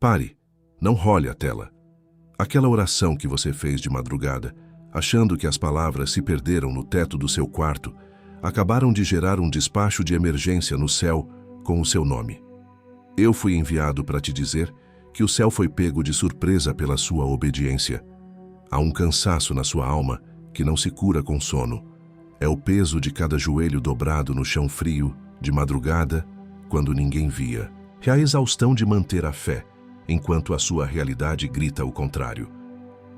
Pare, não role a tela. Aquela oração que você fez de madrugada, achando que as palavras se perderam no teto do seu quarto, acabaram de gerar um despacho de emergência no céu com o seu nome. Eu fui enviado para te dizer que o céu foi pego de surpresa pela sua obediência. Há um cansaço na sua alma que não se cura com sono. É o peso de cada joelho dobrado no chão frio, de madrugada, quando ninguém via. É a exaustão de manter a fé, enquanto a sua realidade grita o contrário.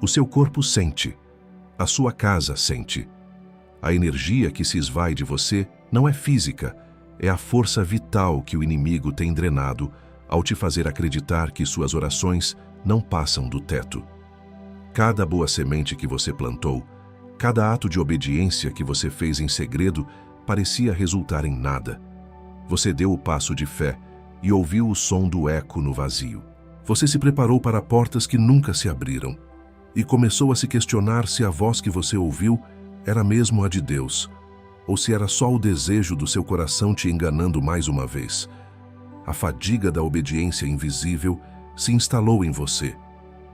O seu corpo sente. A sua casa sente. A energia que se esvai de você não é física, é a força vital que o inimigo tem drenado ao te fazer acreditar que suas orações não passam do teto. Cada boa semente que você plantou, cada ato de obediência que você fez em segredo parecia resultar em nada. Você deu o passo de fé e ouviu o som do eco no vazio. Você se preparou para portas que nunca se abriram e começou a se questionar se a voz que você ouviu era mesmo a de Deus, ou se era só o desejo do seu coração te enganando mais uma vez. A fadiga da obediência invisível se instalou em você,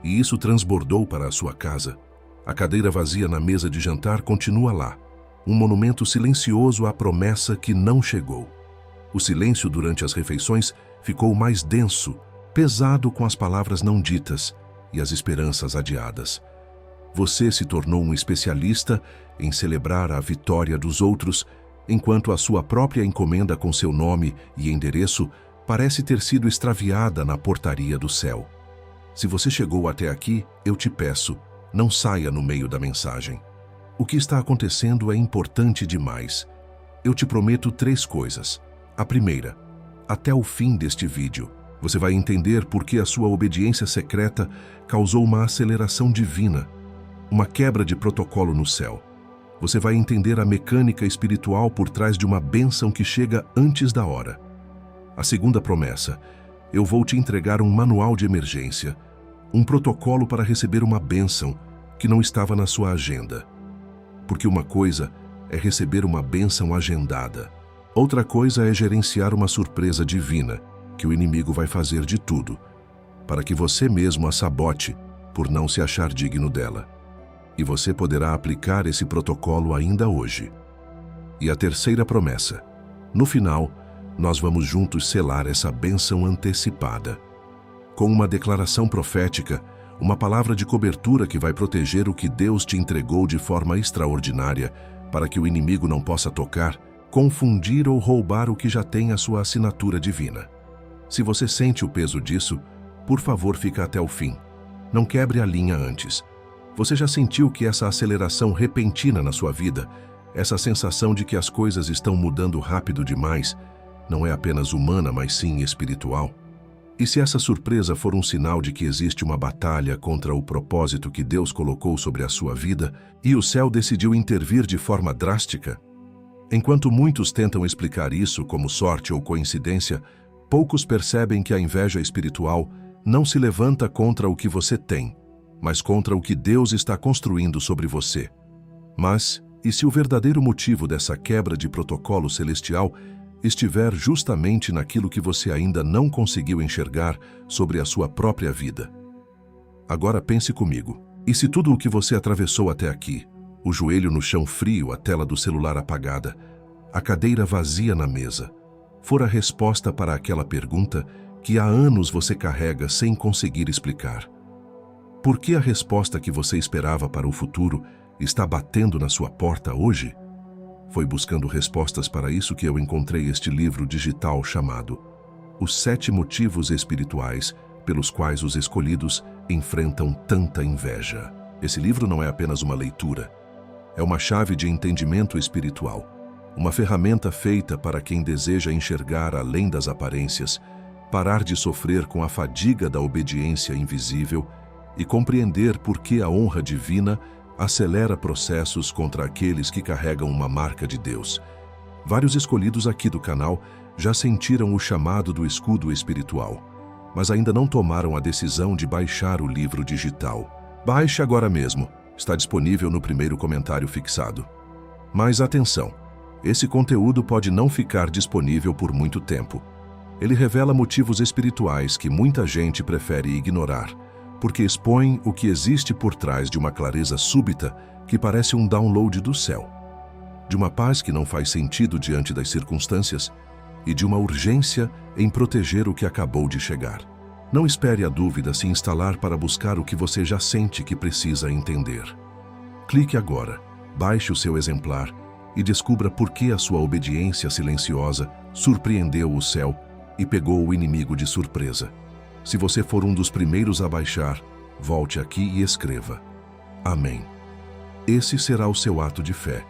e isso transbordou para a sua casa. A cadeira vazia na mesa de jantar continua lá, um monumento silencioso à promessa que não chegou. O silêncio durante as refeições ficou mais denso, pesado com as palavras não ditas e as esperanças adiadas. Você se tornou um especialista em celebrar a vitória dos outros, enquanto a sua própria encomenda com seu nome e endereço parece ter sido extraviada na portaria do céu. Se você chegou até aqui, eu te peço, não saia no meio da mensagem. O que está acontecendo é importante demais. Eu te prometo 3 coisas. A primeira, até o fim deste vídeo, você vai entender por que a sua obediência secreta causou uma aceleração divina, uma quebra de protocolo no céu. Você vai entender a mecânica espiritual por trás de uma bênção que chega antes da hora. A segunda promessa, eu vou te entregar um manual de emergência, um protocolo para receber uma bênção que não estava na sua agenda. Porque uma coisa é receber uma bênção agendada. Outra coisa é gerenciar uma surpresa divina, que o inimigo vai fazer de tudo, para que você mesmo a sabote por não se achar digno dela. E você poderá aplicar esse protocolo ainda hoje. E a terceira promessa, no final, nós vamos juntos selar essa bênção antecipada. Com uma declaração profética, uma palavra de cobertura que vai proteger o que Deus te entregou de forma extraordinária, para que o inimigo não possa tocar, confundir ou roubar o que já tem a sua assinatura divina. Se você sente o peso disso, por favor, fica até o fim. Não quebre a linha antes. Você já sentiu que essa aceleração repentina na sua vida, essa sensação de que as coisas estão mudando rápido demais, não é apenas humana, mas sim espiritual? E se essa surpresa for um sinal de que existe uma batalha contra o propósito que Deus colocou sobre a sua vida e o céu decidiu intervir de forma drástica? Enquanto muitos tentam explicar isso como sorte ou coincidência, poucos percebem que a inveja espiritual não se levanta contra o que você tem, mas contra o que Deus está construindo sobre você. Mas, e se o verdadeiro motivo dessa quebra de protocolo celestial estiver justamente naquilo que você ainda não conseguiu enxergar sobre a sua própria vida? Agora pense comigo. E se tudo o que você atravessou até aqui, o joelho no chão frio, a tela do celular apagada, a cadeira vazia na mesa, for a resposta para aquela pergunta que há anos você carrega sem conseguir explicar? Por que a resposta que você esperava para o futuro está batendo na sua porta hoje? Foi buscando respostas para isso que eu encontrei este livro digital chamado Os 7 Motivos Espirituais pelos quais os escolhidos enfrentam tanta inveja. Esse livro não é apenas uma leitura, é uma chave de entendimento espiritual, uma ferramenta feita para quem deseja enxergar além das aparências, parar de sofrer com a fadiga da obediência invisível e compreender por que a honra divina acelera processos contra aqueles que carregam uma marca de Deus. Vários escolhidos aqui do canal já sentiram o chamado do escudo espiritual, mas ainda não tomaram a decisão de baixar o livro digital. Baixe agora mesmo, está disponível no primeiro comentário fixado. Mas atenção, esse conteúdo pode não ficar disponível por muito tempo. Ele revela motivos espirituais que muita gente prefere ignorar, porque expõem o que existe por trás de uma clareza súbita que parece um download do céu, de uma paz que não faz sentido diante das circunstâncias e de uma urgência em proteger o que acabou de chegar. Não espere a dúvida se instalar para buscar o que você já sente que precisa entender. Clique agora, baixe o seu exemplar e descubra por que a sua obediência silenciosa surpreendeu o céu e pegou o inimigo de surpresa. Se você for um dos primeiros a baixar, volte aqui e escreva: Amém. Esse será o seu ato de fé.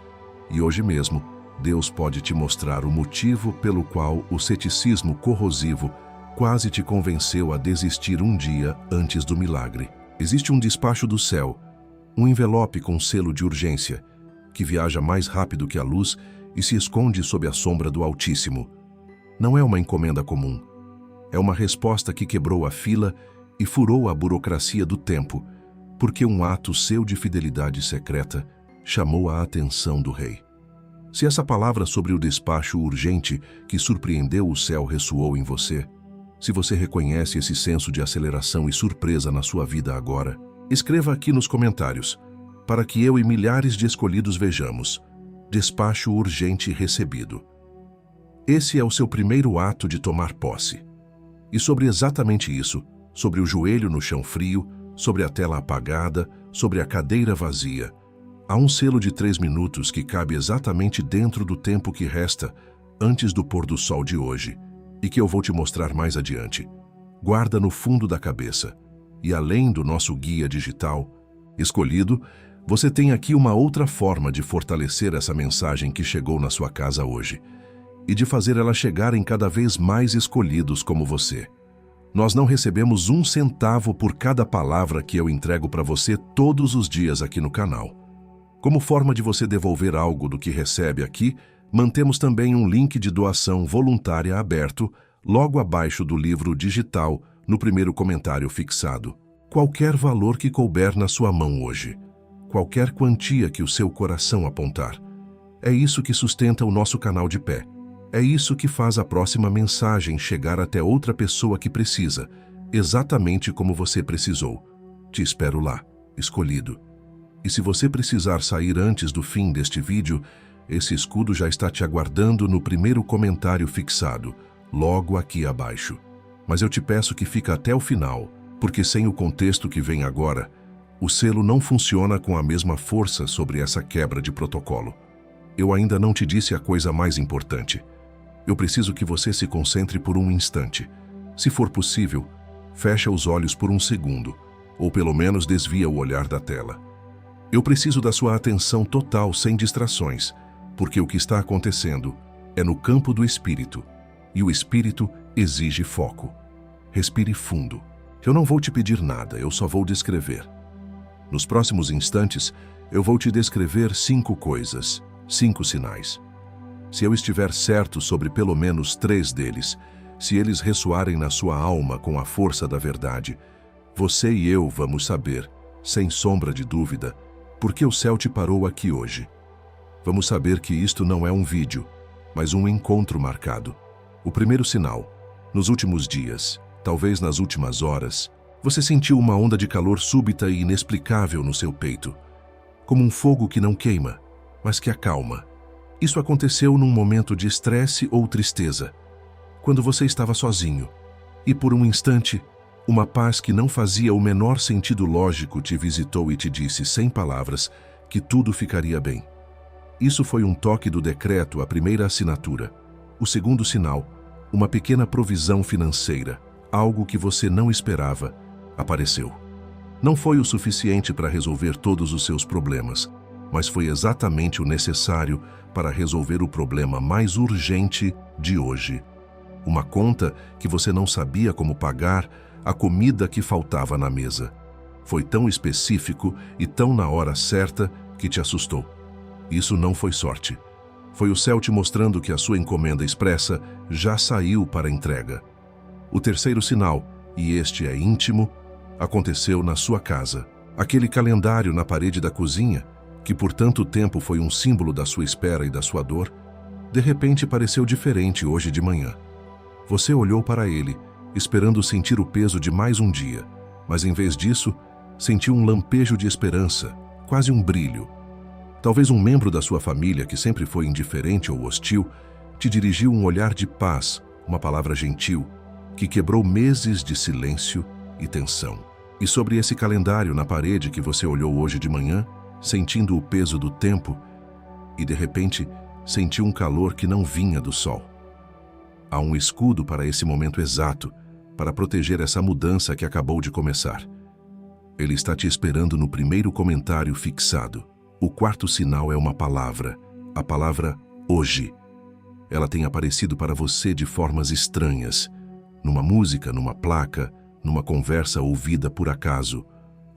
E hoje mesmo, Deus pode te mostrar o motivo pelo qual o ceticismo corrosivo quase te convenceu a desistir um dia antes do milagre. Existe um despacho do céu, um envelope com selo de urgência, que viaja mais rápido que a luz e se esconde sob a sombra do Altíssimo. Não é uma encomenda comum. É uma resposta que quebrou a fila e furou a burocracia do tempo, porque um ato seu de fidelidade secreta chamou a atenção do rei. Se essa palavra sobre o despacho urgente que surpreendeu o céu ressoou em você, se você reconhece esse senso de aceleração e surpresa na sua vida agora, escreva aqui nos comentários, para que eu e milhares de escolhidos vejamos: despacho urgente recebido. Esse é o seu primeiro ato de tomar posse. E sobre exatamente isso, sobre o joelho no chão frio, sobre a tela apagada, sobre a cadeira vazia, há um selo de 3 minutos que cabe exatamente dentro do tempo que resta antes do pôr do sol de hoje e que eu vou te mostrar mais adiante. Guarda no fundo da cabeça. E além do nosso guia digital escolhido, você tem aqui uma outra forma de fortalecer essa mensagem que chegou na sua casa hoje e de fazer ela chegar em cada vez mais escolhidos como você. Nós não recebemos 1 centavo por cada palavra que eu entrego para você todos os dias aqui no canal. Como forma de você devolver algo do que recebe aqui, mantemos também um link de doação voluntária aberto logo abaixo do livro digital, no primeiro comentário fixado. Qualquer valor que couber na sua mão hoje, qualquer quantia que o seu coração apontar, é isso que sustenta o nosso canal de pé. É isso que faz a próxima mensagem chegar até outra pessoa que precisa, exatamente como você precisou. Te espero lá, escolhido. E se você precisar sair antes do fim deste vídeo, esse escudo já está te aguardando no primeiro comentário fixado, logo aqui abaixo. Mas eu te peço que fique até o final, porque sem o contexto que vem agora, o selo não funciona com a mesma força sobre essa quebra de protocolo. Eu ainda não te disse a coisa mais importante. Eu preciso que você se concentre por um instante. Se for possível, fecha os olhos por 1 segundo, ou pelo menos desvia o olhar da tela. Eu preciso da sua atenção total, sem distrações, porque o que está acontecendo é no campo do espírito, e o espírito exige foco. Respire fundo. Eu não vou te pedir nada, eu só vou descrever. Nos próximos instantes, eu vou te descrever 5 coisas, 5 sinais. Se eu estiver certo sobre pelo menos 3 deles, se eles ressoarem na sua alma com a força da verdade, você e eu vamos saber, sem sombra de dúvida, por que o céu te parou aqui hoje. Vamos saber que isto não é um vídeo, mas um encontro marcado. O primeiro sinal: nos últimos dias, talvez nas últimas horas, você sentiu uma onda de calor súbita e inexplicável no seu peito, como um fogo que não queima, mas que acalma. Isso aconteceu num momento de estresse ou tristeza, quando você estava sozinho, e por um instante, uma paz que não fazia o menor sentido lógico te visitou e te disse, sem palavras, que tudo ficaria bem. Isso foi um toque do decreto, a primeira assinatura. O segundo sinal, uma pequena provisão financeira, algo que você não esperava, apareceu. Não foi o suficiente para resolver todos os seus problemas, mas foi exatamente o necessário para resolver o problema mais urgente de hoje. Uma conta que você não sabia como pagar, a comida que faltava na mesa. Foi tão específico e tão na hora certa que te assustou. Isso não foi sorte. Foi o céu te mostrando que a sua encomenda expressa já saiu para entrega. O terceiro sinal, e este é íntimo, aconteceu na sua casa. Aquele calendário na parede da cozinha, que por tanto tempo foi um símbolo da sua espera e da sua dor, de repente pareceu diferente hoje de manhã. Você olhou para ele, esperando sentir o peso de mais um dia, mas em vez disso, sentiu um lampejo de esperança, quase um brilho. Talvez um membro da sua família, que sempre foi indiferente ou hostil, te dirigiu um olhar de paz, uma palavra gentil, que quebrou meses de silêncio e tensão. E sobre esse calendário na parede que você olhou hoje de manhã, sentindo o peso do tempo, e de repente sentiu um calor que não vinha do sol. Há um escudo para esse momento exato, para proteger essa mudança que acabou de começar. Ele está te esperando no primeiro comentário fixado. O quarto sinal é uma palavra, a palavra hoje. Ela tem aparecido para você de formas estranhas, numa música, numa placa, numa conversa ouvida por acaso,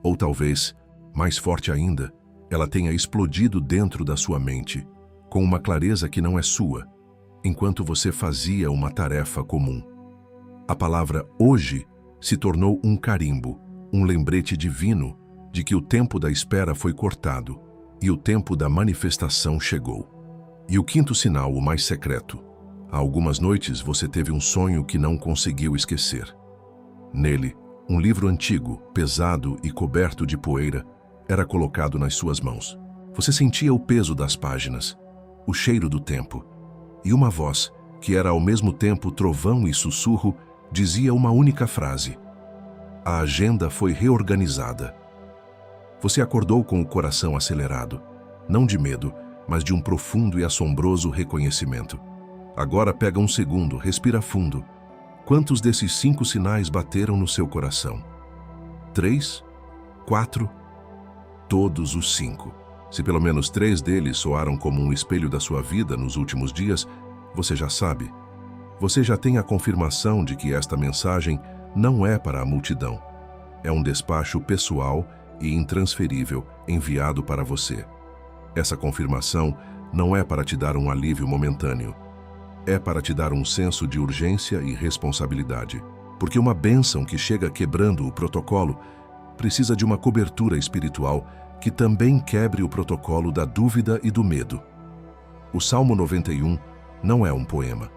ou talvez, mais forte ainda, ela tenha explodido dentro da sua mente, com uma clareza que não é sua, enquanto você fazia uma tarefa comum. A palavra hoje se tornou um carimbo, um lembrete divino de que o tempo da espera foi cortado e o tempo da manifestação chegou. E o quinto sinal, o mais secreto. Há algumas noites você teve um sonho que não conseguiu esquecer. Nele, um livro antigo, pesado e coberto de poeira, era colocado nas suas mãos. Você sentia o peso das páginas, o cheiro do tempo, e uma voz, que era ao mesmo tempo trovão e sussurro, dizia uma única frase: a agenda foi reorganizada. Você acordou com o coração acelerado, não de medo, mas de um profundo e assombroso reconhecimento. Agora pega um segundo, respira fundo. Quantos desses 5 sinais bateram no seu coração? 3? 4? Todos os 5. Se pelo menos 3 deles soaram como um espelho da sua vida nos últimos dias, você já sabe. Você já tem a confirmação de que esta mensagem não é para a multidão. É um despacho pessoal e intransferível enviado para você. Essa confirmação não é para te dar um alívio momentâneo. É para te dar um senso de urgência e responsabilidade. Porque uma bênção que chega quebrando o protocolo precisa de uma cobertura espiritual que também quebre o protocolo da dúvida e do medo. O Salmo 91 não é um poema.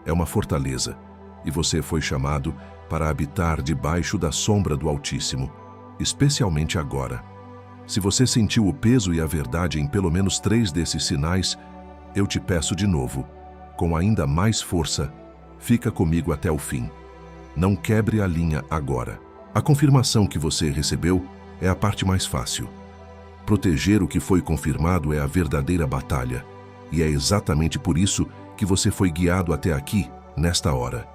É uma fortaleza, e você foi chamado para habitar debaixo da sombra do Altíssimo, especialmente agora. Se você sentiu o peso e a verdade em pelo menos 3 desses sinais, eu te peço de novo, com ainda mais força, fica comigo até o fim. Não quebre a linha agora. A confirmação que você recebeu é a parte mais fácil. Proteger o que foi confirmado é a verdadeira batalha, e é exatamente por isso que você foi guiado até aqui, nesta hora.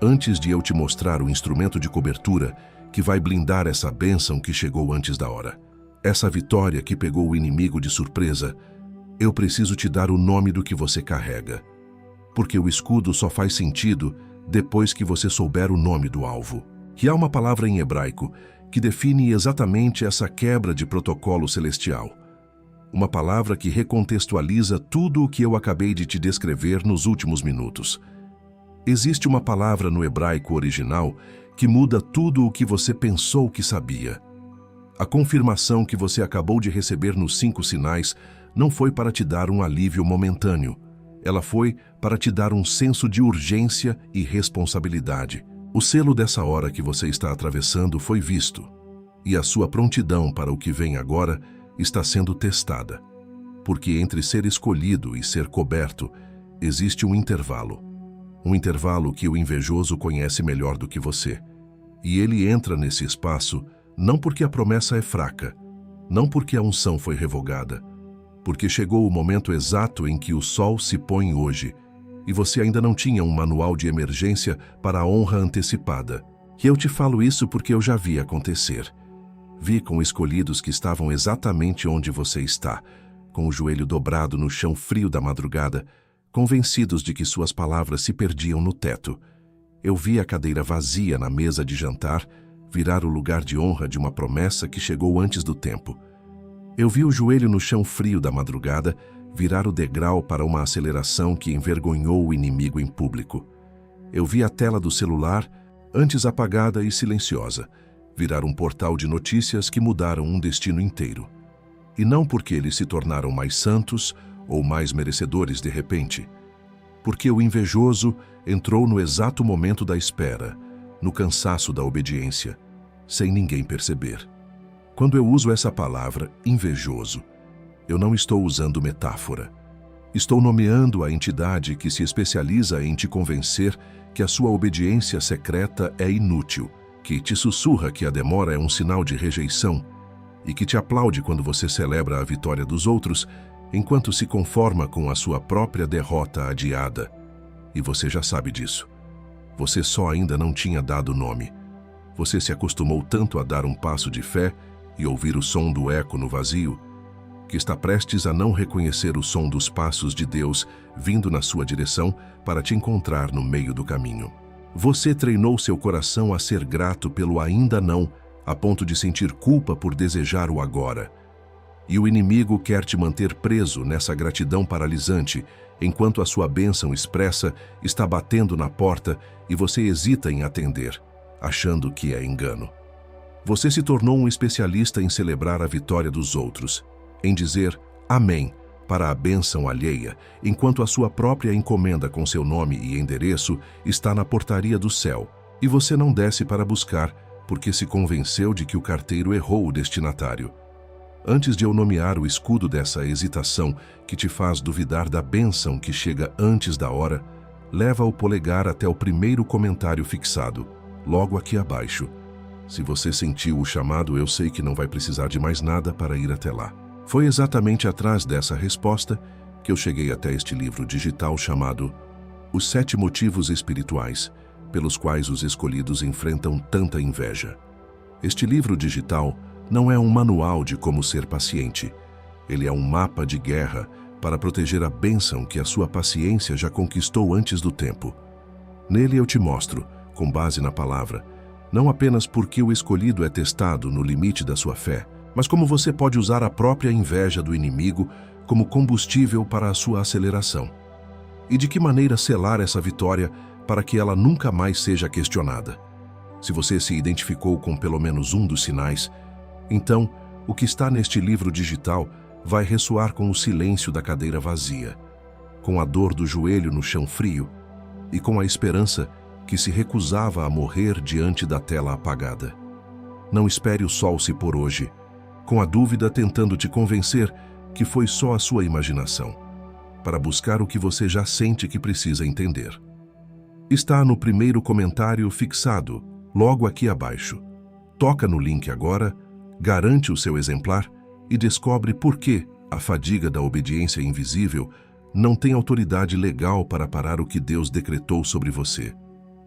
Antes de eu te mostrar o instrumento de cobertura que vai blindar essa bênção que chegou antes da hora, essa vitória que pegou o inimigo de surpresa, eu preciso te dar o nome do que você carrega. Porque o escudo só faz sentido depois que você souber o nome do alvo. E há uma palavra em hebraico que define exatamente essa quebra de protocolo celestial. Uma palavra que recontextualiza tudo o que eu acabei de te descrever nos últimos minutos. Existe uma palavra no hebraico original que muda tudo o que você pensou que sabia. A confirmação que você acabou de receber nos 5 sinais não foi para te dar um alívio momentâneo. Ela foi para te dar um senso de urgência e responsabilidade. O selo dessa hora que você está atravessando foi visto, e a sua prontidão para o que vem agora está sendo testada. Porque entre ser escolhido e ser coberto, existe um intervalo. Um intervalo que o invejoso conhece melhor do que você. E ele entra nesse espaço não porque a promessa é fraca, não porque a unção foi revogada, porque chegou o momento exato em que o sol se põe hoje, e você ainda não tinha um manual de emergência para a honra antecipada. E eu te falo isso porque eu já vi acontecer. Vi com escolhidos que estavam exatamente onde você está, com o joelho dobrado no chão frio da madrugada, convencidos de que suas palavras se perdiam no teto. Eu vi a cadeira vazia na mesa de jantar virar o lugar de honra de uma promessa que chegou antes do tempo. Eu vi o joelho no chão frio da madrugada virar o degrau para uma aceleração que envergonhou o inimigo em público. Eu vi a tela do celular, antes apagada e silenciosa, virar um portal de notícias que mudaram um destino inteiro. E não porque eles se tornaram mais santos ou mais merecedores de repente, porque o invejoso entrou no exato momento da espera, no cansaço da obediência, sem ninguém perceber. Quando eu uso essa palavra, invejoso, eu não estou usando metáfora. Estou nomeando a entidade que se especializa em te convencer que a sua obediência secreta é inútil, que te sussurra que a demora é um sinal de rejeição e que te aplaude quando você celebra a vitória dos outros, enquanto se conforma com a sua própria derrota adiada. E você já sabe disso. Você só ainda não tinha dado nome. Você se acostumou tanto a dar um passo de fé e ouvir o som do eco no vazio, que está prestes a não reconhecer o som dos passos de Deus vindo na sua direção para te encontrar no meio do caminho. Você treinou seu coração a ser grato pelo ainda não, a ponto de sentir culpa por desejar o agora. E o inimigo quer te manter preso nessa gratidão paralisante, enquanto a sua bênção expressa está batendo na porta e você hesita em atender, achando que é engano. Você se tornou um especialista em celebrar a vitória dos outros, em dizer amém para a bênção alheia, enquanto a sua própria encomenda com seu nome e endereço está na portaria do céu, e você não desce para buscar, porque se convenceu de que o carteiro errou o destinatário. Antes de eu nomear o escudo dessa hesitação que te faz duvidar da bênção que chega antes da hora, leva o polegar até o primeiro comentário fixado, logo aqui abaixo. Se você sentiu o chamado, eu sei que não vai precisar de mais nada para ir até lá. Foi exatamente atrás dessa resposta que eu cheguei até este livro digital chamado Os 7 Motivos Espirituais pelos quais os escolhidos enfrentam tanta inveja. Este livro digital não é um manual de como ser paciente. Ele é um mapa de guerra para proteger a bênção que a sua paciência já conquistou antes do tempo. Nele eu te mostro, com base na palavra, não apenas porque o escolhido é testado no limite da sua fé, mas como você pode usar a própria inveja do inimigo como combustível para a sua aceleração. E de que maneira selar essa vitória para que ela nunca mais seja questionada. Se você se identificou com pelo menos um dos sinais, então o que está neste livro digital vai ressoar com o silêncio da cadeira vazia, com a dor do joelho no chão frio e com a esperança que se recusava a morrer diante da tela apagada. Não espere o sol se pôr hoje, com a dúvida tentando te convencer que foi só a sua imaginação, para buscar o que você já sente que precisa entender. Está no primeiro comentário fixado, logo aqui abaixo. Toca no link agora, garante o seu exemplar e descobre por que a fadiga da obediência invisível não tem autoridade legal para parar o que Deus decretou sobre você.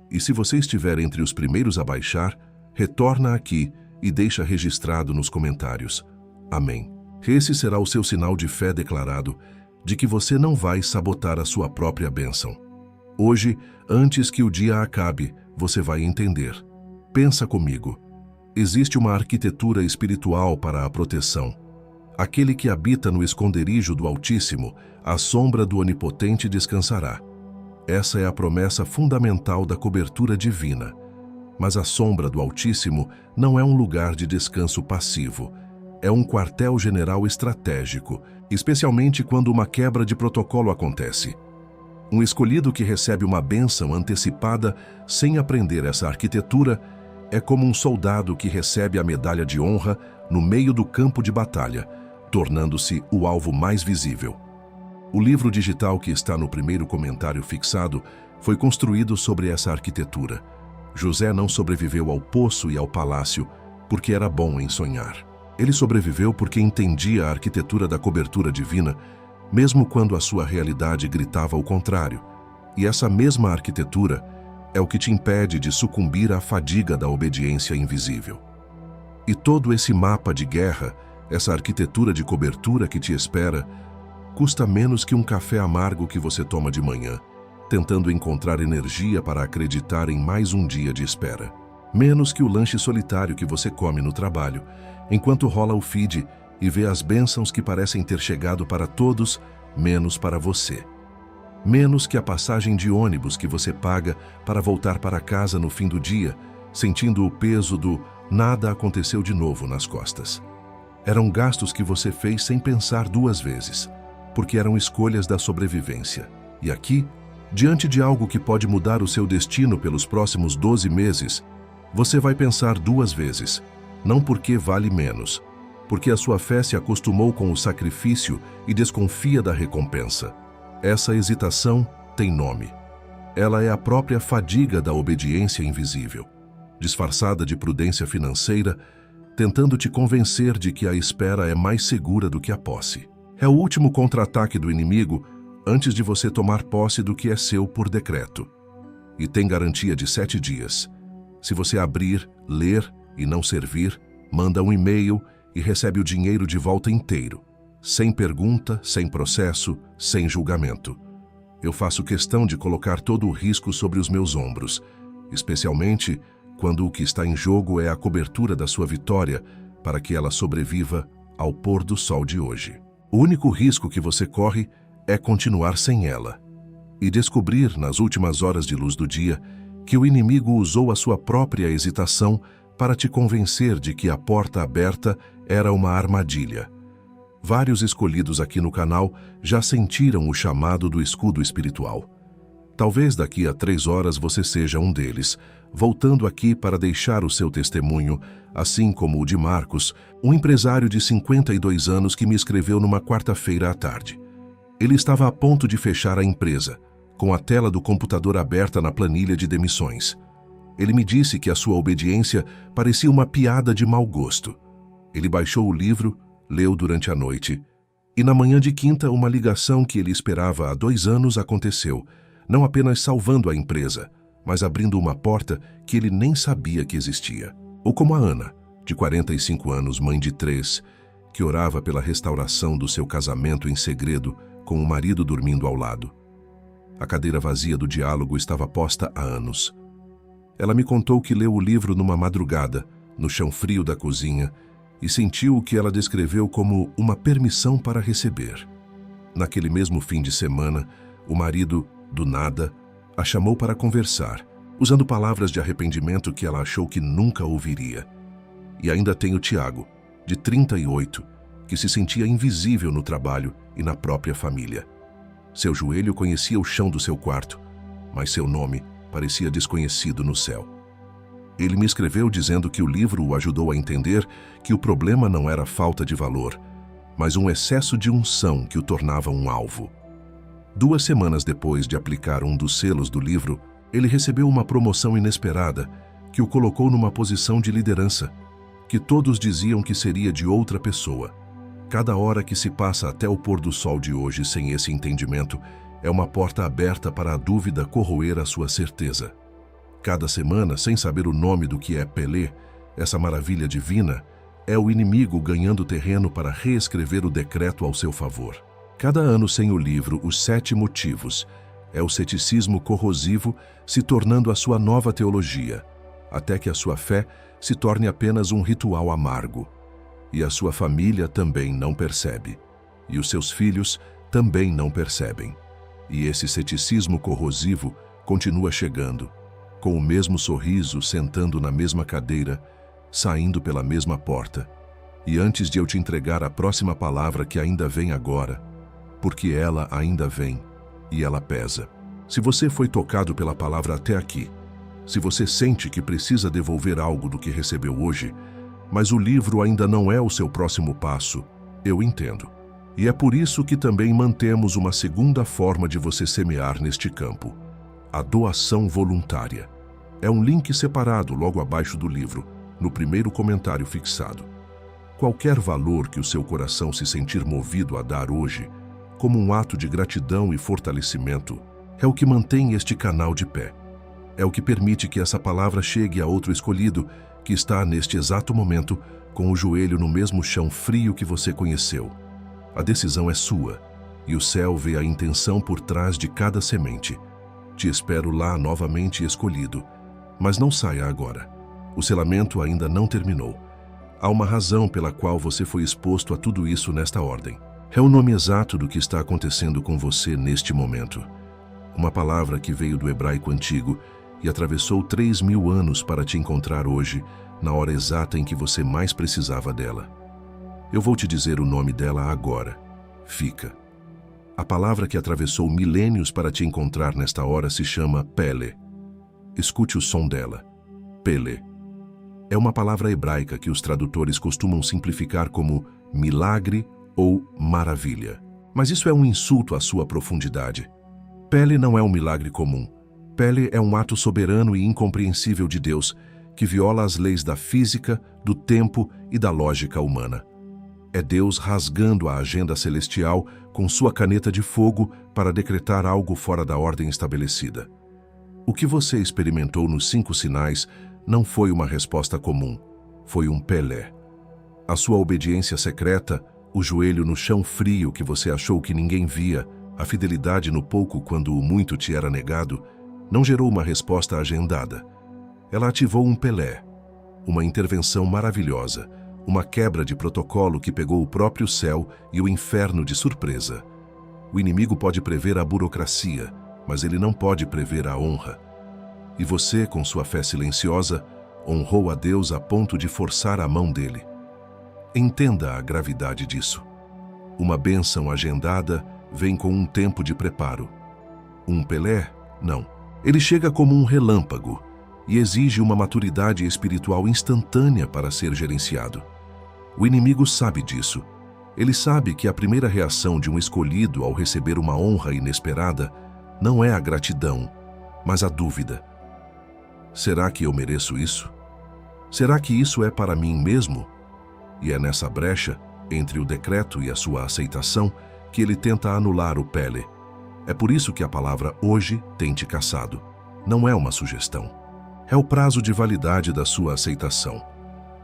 E se você estiver entre os primeiros a baixar, retorna aqui e deixa registrado nos comentários. Amém. Esse será o seu sinal de fé declarado, de que você não vai sabotar a sua própria bênção. Hoje, antes que o dia acabe, você vai entender. Pensa comigo. Existe uma arquitetura espiritual para a proteção. Aquele que habita no esconderijo do Altíssimo, à sombra do Onipotente descansará. Essa é a promessa fundamental da cobertura divina. Mas a sombra do Altíssimo não é um lugar de descanso passivo. É um quartel-general estratégico, especialmente quando uma quebra de protocolo acontece. Um escolhido que recebe uma bênção antecipada sem aprender essa arquitetura é como um soldado que recebe a medalha de honra no meio do campo de batalha, tornando-se o alvo mais visível. O livro digital que está no primeiro comentário fixado foi construído sobre essa arquitetura. José não sobreviveu ao poço e ao palácio porque era bom em sonhar. Ele sobreviveu porque entendia a arquitetura da cobertura divina, mesmo quando a sua realidade gritava o contrário. E essa mesma arquitetura é o que te impede de sucumbir à fadiga da obediência invisível. E todo esse mapa de guerra, essa arquitetura de cobertura que te espera, custa menos que um café amargo que você toma de manhã, tentando encontrar energia para acreditar em mais um dia de espera. Menos que o lanche solitário que você come no trabalho, enquanto rola o feed e vê as bênçãos que parecem ter chegado para todos, menos para você. Menos que a passagem de ônibus que você paga para voltar para casa no fim do dia, sentindo o peso do nada aconteceu de novo nas costas. Eram gastos que você fez sem pensar duas vezes, porque eram escolhas da sobrevivência. E aqui, Diante de algo que pode mudar o seu destino pelos próximos 12 meses, você vai pensar 2 vezes, não porque vale menos, porque a sua fé se acostumou com o sacrifício e desconfia da recompensa. Essa hesitação tem nome. Ela é a própria fadiga da obediência invisível, disfarçada de prudência financeira, tentando te convencer de que a espera é mais segura do que a posse. É o último contra-ataque do inimigo antes de você tomar posse do que é seu por decreto. E tem garantia de 7 dias. Se você abrir, ler e não servir, manda um e-mail e recebe o dinheiro de volta inteiro, sem pergunta, sem processo, sem julgamento. Eu faço questão de colocar todo o risco sobre os meus ombros, especialmente quando o que está em jogo é a cobertura da sua vitória para que ela sobreviva ao pôr do sol de hoje. O único risco que você corre é continuar sem ela e descobrir, nas últimas horas de luz do dia, que o inimigo usou a sua própria hesitação para te convencer de que a porta aberta era uma armadilha. Vários escolhidos aqui no canal já sentiram o chamado do escudo espiritual. Talvez daqui a 3 horas você seja um deles, voltando aqui para deixar o seu testemunho, assim como o de Marcos, um empresário de 52 anos que me escreveu numa quarta-feira à tarde. Ele estava a ponto de fechar a empresa, com a tela do computador aberta na planilha de demissões. Ele me disse que a sua obediência parecia uma piada de mau gosto. Ele baixou o livro, leu durante a noite, e na manhã de quinta uma ligação que ele esperava há 2 anos aconteceu, não apenas salvando a empresa, mas abrindo uma porta que ele nem sabia que existia. Ou como a Ana, de 45 anos, mãe de 3, que orava pela restauração do seu casamento em segredo, com o marido dormindo ao lado. A cadeira vazia do diálogo estava posta há anos. Ela me contou que leu o livro numa madrugada, no chão frio da cozinha, e sentiu o que ela descreveu como uma permissão para receber. Naquele mesmo fim de semana, o marido, do nada, a chamou para conversar, usando palavras de arrependimento que ela achou que nunca ouviria. E ainda tem o Tiago, de 38, que se sentia invisível no trabalho e na própria família. Seu joelho conhecia o chão do seu quarto, mas seu nome parecia desconhecido no céu. Ele me escreveu dizendo que o livro o ajudou a entender que o problema não era falta de valor, mas um excesso de unção que o tornava um alvo. 2 semanas depois de aplicar um dos selos do livro, ele recebeu uma promoção inesperada que o colocou numa posição de liderança, que todos diziam que seria de outra pessoa. Cada hora que se passa até o pôr do sol de hoje sem esse entendimento é uma porta aberta para a dúvida corroer a sua certeza. Cada semana, sem saber o nome do que é Pelé, essa maravilha divina, é o inimigo ganhando terreno para reescrever o decreto ao seu favor. Cada ano sem o livro Os 7 Motivos, é o ceticismo corrosivo se tornando a sua nova teologia, até que a sua fé se torne apenas um ritual amargo. E a sua família também não percebe, e os seus filhos também não percebem. E esse ceticismo corrosivo continua chegando, com o mesmo sorriso, sentando na mesma cadeira, saindo pela mesma porta. E antes de eu te entregar a próxima palavra que ainda vem agora, porque ela ainda vem, e ela pesa. Se você foi tocado pela palavra até aqui, se você sente que precisa devolver algo do que recebeu hoje, mas o livro ainda não é o seu próximo passo, eu entendo. E é por isso que também mantemos uma segunda forma de você semear neste campo: a doação voluntária. É um link separado logo abaixo do livro, no primeiro comentário fixado. Qualquer valor que o seu coração se sentir movido a dar hoje, como um ato de gratidão e fortalecimento, é o que mantém este canal de pé. É o que permite que essa palavra chegue a outro escolhido que está neste exato momento com o joelho no mesmo chão frio que você conheceu. A decisão é sua, e o céu vê a intenção por trás de cada semente. Te espero lá novamente escolhido, mas não saia agora. O selamento ainda não terminou. Há uma razão pela qual você foi exposto a tudo isso nesta ordem. É o nome exato do que está acontecendo com você neste momento. Uma palavra que veio do hebraico antigo e atravessou 3.000 anos para te encontrar hoje, na hora exata em que você mais precisava dela. Eu vou te dizer o nome dela agora. Fica. A palavra que atravessou milênios para te encontrar nesta hora se chama Pele. Escute o som dela. Pele. É uma palavra hebraica que os tradutores costumam simplificar como milagre ou maravilha. Mas isso é um insulto à sua profundidade. Pele não é um milagre comum. Pele é um ato soberano e incompreensível de Deus que viola as leis da física, do tempo e da lógica humana. É Deus rasgando a agenda celestial com sua caneta de fogo para decretar algo fora da ordem estabelecida. O que você experimentou nos 5 sinais não foi uma resposta comum, foi um Pelé. A sua obediência secreta, o joelho no chão frio que você achou que ninguém via, a fidelidade no pouco quando o muito te era negado, não gerou uma resposta agendada. Ela ativou um Pelé, uma intervenção maravilhosa, uma quebra de protocolo que pegou o próprio céu e o inferno de surpresa. O inimigo pode prever a burocracia, mas ele não pode prever a honra. E você, com sua fé silenciosa, honrou a Deus a ponto de forçar a mão dele. Entenda a gravidade disso. Uma bênção agendada vem com um tempo de preparo. Um Pelé? Não. Ele chega como um relâmpago e exige uma maturidade espiritual instantânea para ser gerenciado. O inimigo sabe disso. Ele sabe que a primeira reação de um escolhido ao receber uma honra inesperada não é a gratidão, mas a dúvida. Será que eu mereço isso? Será que isso é para mim mesmo? E é nessa brecha, entre o decreto e a sua aceitação, que ele tenta anular o Pele. É por isso que a palavra hoje tem te caçado. Não é uma sugestão. É o prazo de validade da sua aceitação.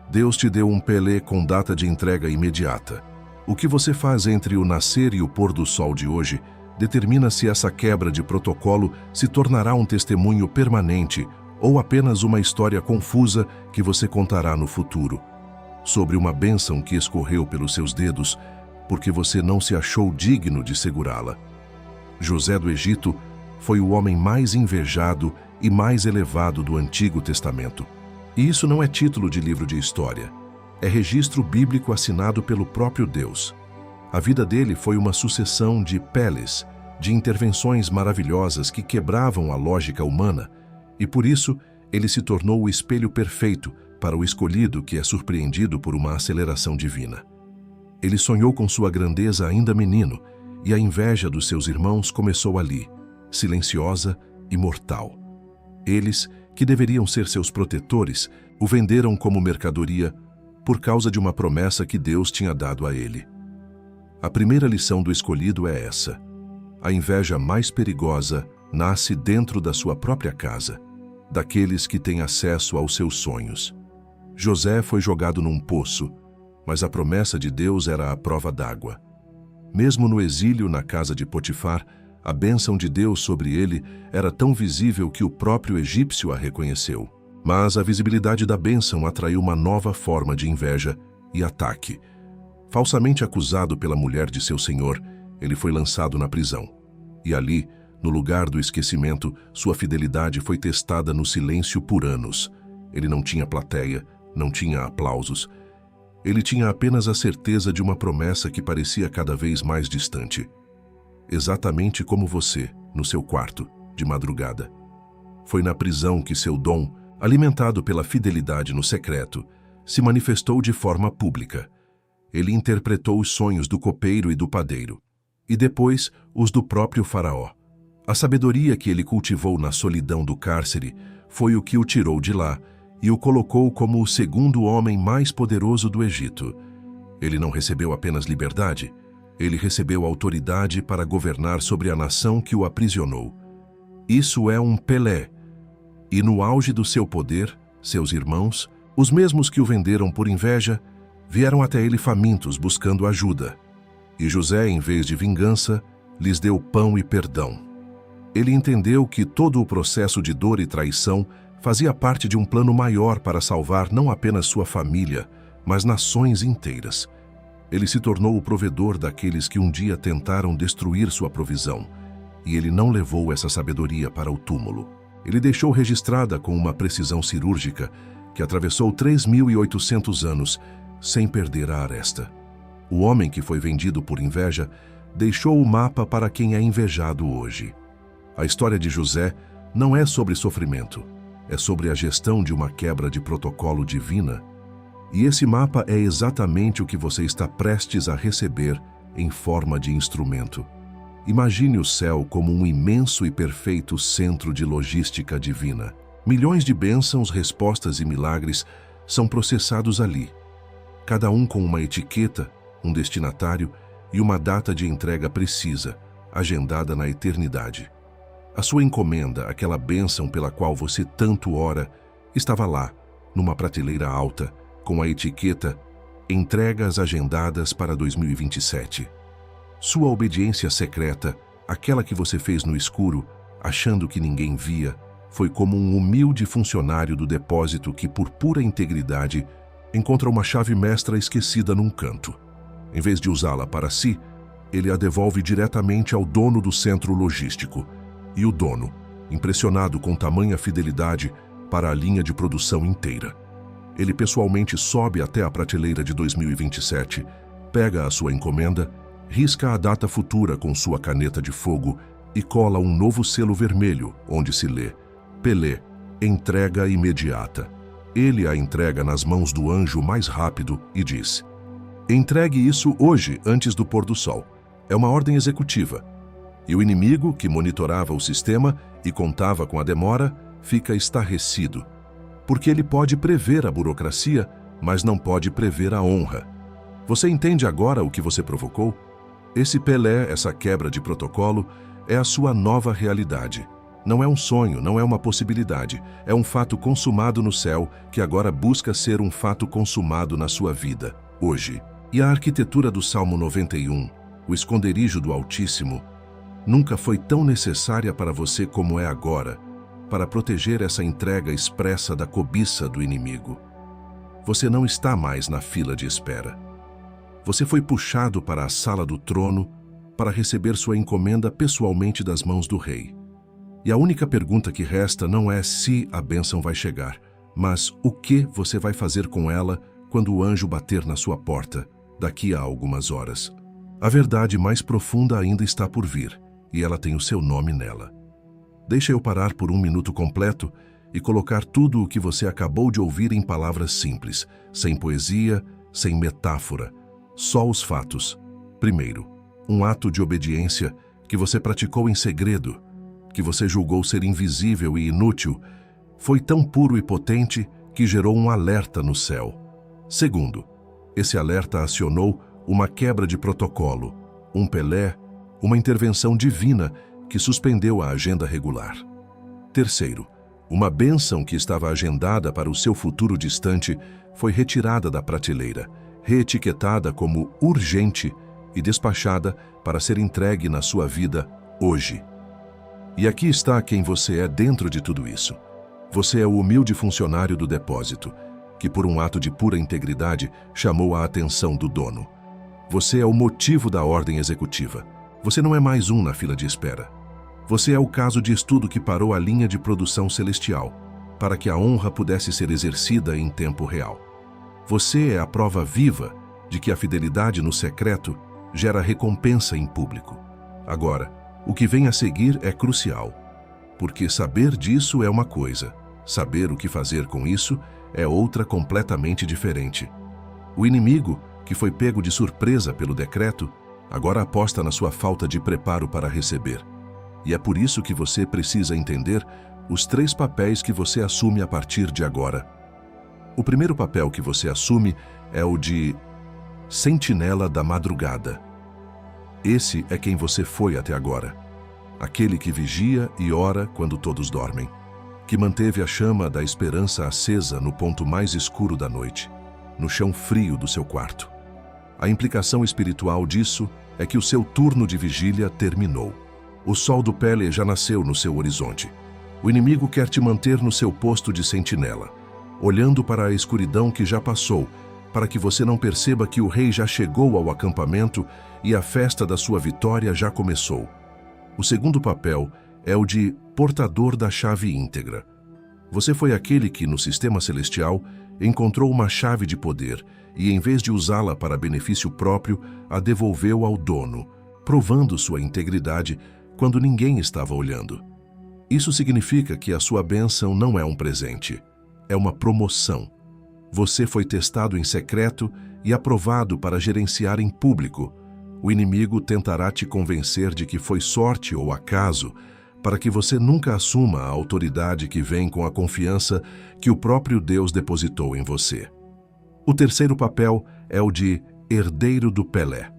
Deus te deu um Pelé com data de entrega imediata. O que você faz entre o nascer e o pôr do sol de hoje determina se essa quebra de protocolo se tornará um testemunho permanente ou apenas uma história confusa que você contará no futuro. Sobre uma bênção que escorreu pelos seus dedos porque você não se achou digno de segurá-la. José do Egito foi o homem mais invejado e mais elevado do Antigo Testamento. E isso não é título de livro de história. É registro bíblico assinado pelo próprio Deus. A vida dele foi uma sucessão de peles, de intervenções maravilhosas que quebravam a lógica humana, e por isso ele se tornou o espelho perfeito para o escolhido que é surpreendido por uma aceleração divina. Ele sonhou com sua grandeza ainda menino, e a inveja dos seus irmãos começou ali, silenciosa e mortal. Eles, que deveriam ser seus protetores, o venderam como mercadoria por causa de uma promessa que Deus tinha dado a ele. A primeira lição do escolhido é essa: a inveja mais perigosa nasce dentro da sua própria casa, daqueles que têm acesso aos seus sonhos. José foi jogado num poço, mas a promessa de Deus era a prova d'água. Mesmo no exílio na casa de Potifar, a bênção de Deus sobre ele era tão visível que o próprio egípcio a reconheceu. Mas a visibilidade da bênção atraiu uma nova forma de inveja e ataque. Falsamente acusado pela mulher de seu senhor, ele foi lançado na prisão. E ali, no lugar do esquecimento, sua fidelidade foi testada no silêncio por anos. Ele não tinha plateia, não tinha aplausos. Ele tinha apenas a certeza de uma promessa que parecia cada vez mais distante. Exatamente como você, no seu quarto, de madrugada. Foi na prisão que seu dom, alimentado pela fidelidade no secreto, se manifestou de forma pública. Ele interpretou os sonhos do copeiro e do padeiro, e depois os do próprio faraó. A sabedoria que ele cultivou na solidão do cárcere foi o que o tirou de lá e o colocou como o segundo homem mais poderoso do Egito. Ele não recebeu apenas liberdade, ele recebeu autoridade para governar sobre a nação que o aprisionou. Isso é um Pelé. E no auge do seu poder, seus irmãos, os mesmos que o venderam por inveja, vieram até ele famintos buscando ajuda. E José, em vez de vingança, lhes deu pão e perdão. Ele entendeu que todo o processo de dor e traição fazia parte de um plano maior para salvar não apenas sua família, mas nações inteiras. Ele se tornou o provedor daqueles que um dia tentaram destruir sua provisão, e ele não levou essa sabedoria para o túmulo. Ele deixou registrada com uma precisão cirúrgica que atravessou 3.800 anos sem perder a aresta. O homem que foi vendido por inveja deixou o mapa para quem é invejado hoje. A história de José não é sobre sofrimento, é sobre a gestão de uma quebra de protocolo divina. E esse mapa é exatamente o que você está prestes a receber em forma de instrumento. Imagine o céu como um imenso e perfeito centro de logística divina. Milhões de bênçãos, respostas e milagres são processados ali, cada um com uma etiqueta, um destinatário e uma data de entrega precisa, agendada na eternidade. A sua encomenda, aquela bênção pela qual você tanto ora, estava lá, numa prateleira alta, com a etiqueta Entregas agendadas para 2027. Sua obediência secreta, aquela que você fez no escuro, achando que ninguém via, foi como um humilde funcionário do depósito que, por pura integridade, encontra uma chave mestra esquecida num canto. Em vez de usá-la para si, ele a devolve diretamente ao dono do centro logístico. E o dono, impressionado com tamanha fidelidade, para a linha de produção inteira. Ele pessoalmente sobe até a prateleira de 2027, pega a sua encomenda, risca a data futura com sua caneta de fogo e cola um novo selo vermelho, onde se lê Pelé, entrega imediata. Ele a entrega nas mãos do anjo mais rápido e diz: entregue isso hoje, antes do pôr do sol. É uma ordem executiva. E o inimigo, que monitorava o sistema e contava com a demora, fica estarrecido. Porque ele pode prever a burocracia, mas não pode prever a honra. Você entende agora o que você provocou? Esse Pelé, essa quebra de protocolo, é a sua nova realidade. Não é um sonho, não é uma possibilidade. É um fato consumado no céu que agora busca ser um fato consumado na sua vida, hoje. E a arquitetura do Salmo 91, o esconderijo do Altíssimo, nunca foi tão necessária para você como é agora, para proteger essa entrega expressa da cobiça do inimigo. Você não está mais na fila de espera. Você foi puxado para a sala do trono para receber sua encomenda pessoalmente das mãos do rei. E a única pergunta que resta não é se a bênção vai chegar, mas o que você vai fazer com ela quando o anjo bater na sua porta, daqui a algumas horas. A verdade mais profunda ainda está por vir, e ela tem o seu nome nela. Deixa eu parar por um minuto completo e colocar tudo o que você acabou de ouvir em palavras simples, sem poesia, sem metáfora, só os fatos. Primeiro, um ato de obediência que você praticou em segredo, que você julgou ser invisível e inútil, foi tão puro e potente que gerou um alerta no céu. Segundo, esse alerta acionou uma quebra de protocolo, um Pelé, uma intervenção divina que suspendeu a agenda regular. Terceiro, uma bênção que estava agendada para o seu futuro distante foi retirada da prateleira, reetiquetada como urgente e despachada para ser entregue na sua vida hoje. E aqui está quem você é dentro de tudo isso. Você é o humilde funcionário do depósito, que por um ato de pura integridade chamou a atenção do dono. Você é o motivo da ordem executiva. Você não é mais um na fila de espera. Você é o caso de estudo que parou a linha de produção celestial, para que a honra pudesse ser exercida em tempo real. Você é a prova viva de que a fidelidade no secreto gera recompensa em público. Agora, o que vem a seguir é crucial, porque saber disso é uma coisa, saber o que fazer com isso é outra completamente diferente. O inimigo, que foi pego de surpresa pelo decreto, agora aposta na sua falta de preparo para receber. E é por isso que você precisa entender os 3 papéis que você assume a partir de agora. O primeiro papel que você assume é o de sentinela da madrugada. Esse é quem você foi até agora. Aquele que vigia e ora quando todos dormem, que manteve a chama da esperança acesa no ponto mais escuro da noite, no chão frio do seu quarto. A implicação espiritual disso é que o seu turno de vigília terminou. O sol do Pelé já nasceu no seu horizonte. O inimigo quer te manter no seu posto de sentinela, olhando para a escuridão que já passou, para que você não perceba que o rei já chegou ao acampamento e a festa da sua vitória já começou. O segundo papel é o de portador da chave íntegra. Você foi aquele que, no sistema celestial, encontrou uma chave de poder e, em vez de usá-la para benefício próprio, a devolveu ao dono, provando sua integridade quando ninguém estava olhando. Isso significa que a sua bênção não é um presente, é uma promoção. Você foi testado em secreto e aprovado para gerenciar em público. O inimigo tentará te convencer de que foi sorte ou acaso, para que você nunca assuma a autoridade que vem com a confiança que o próprio Deus depositou em você. O terceiro papel é o de herdeiro do Pelé.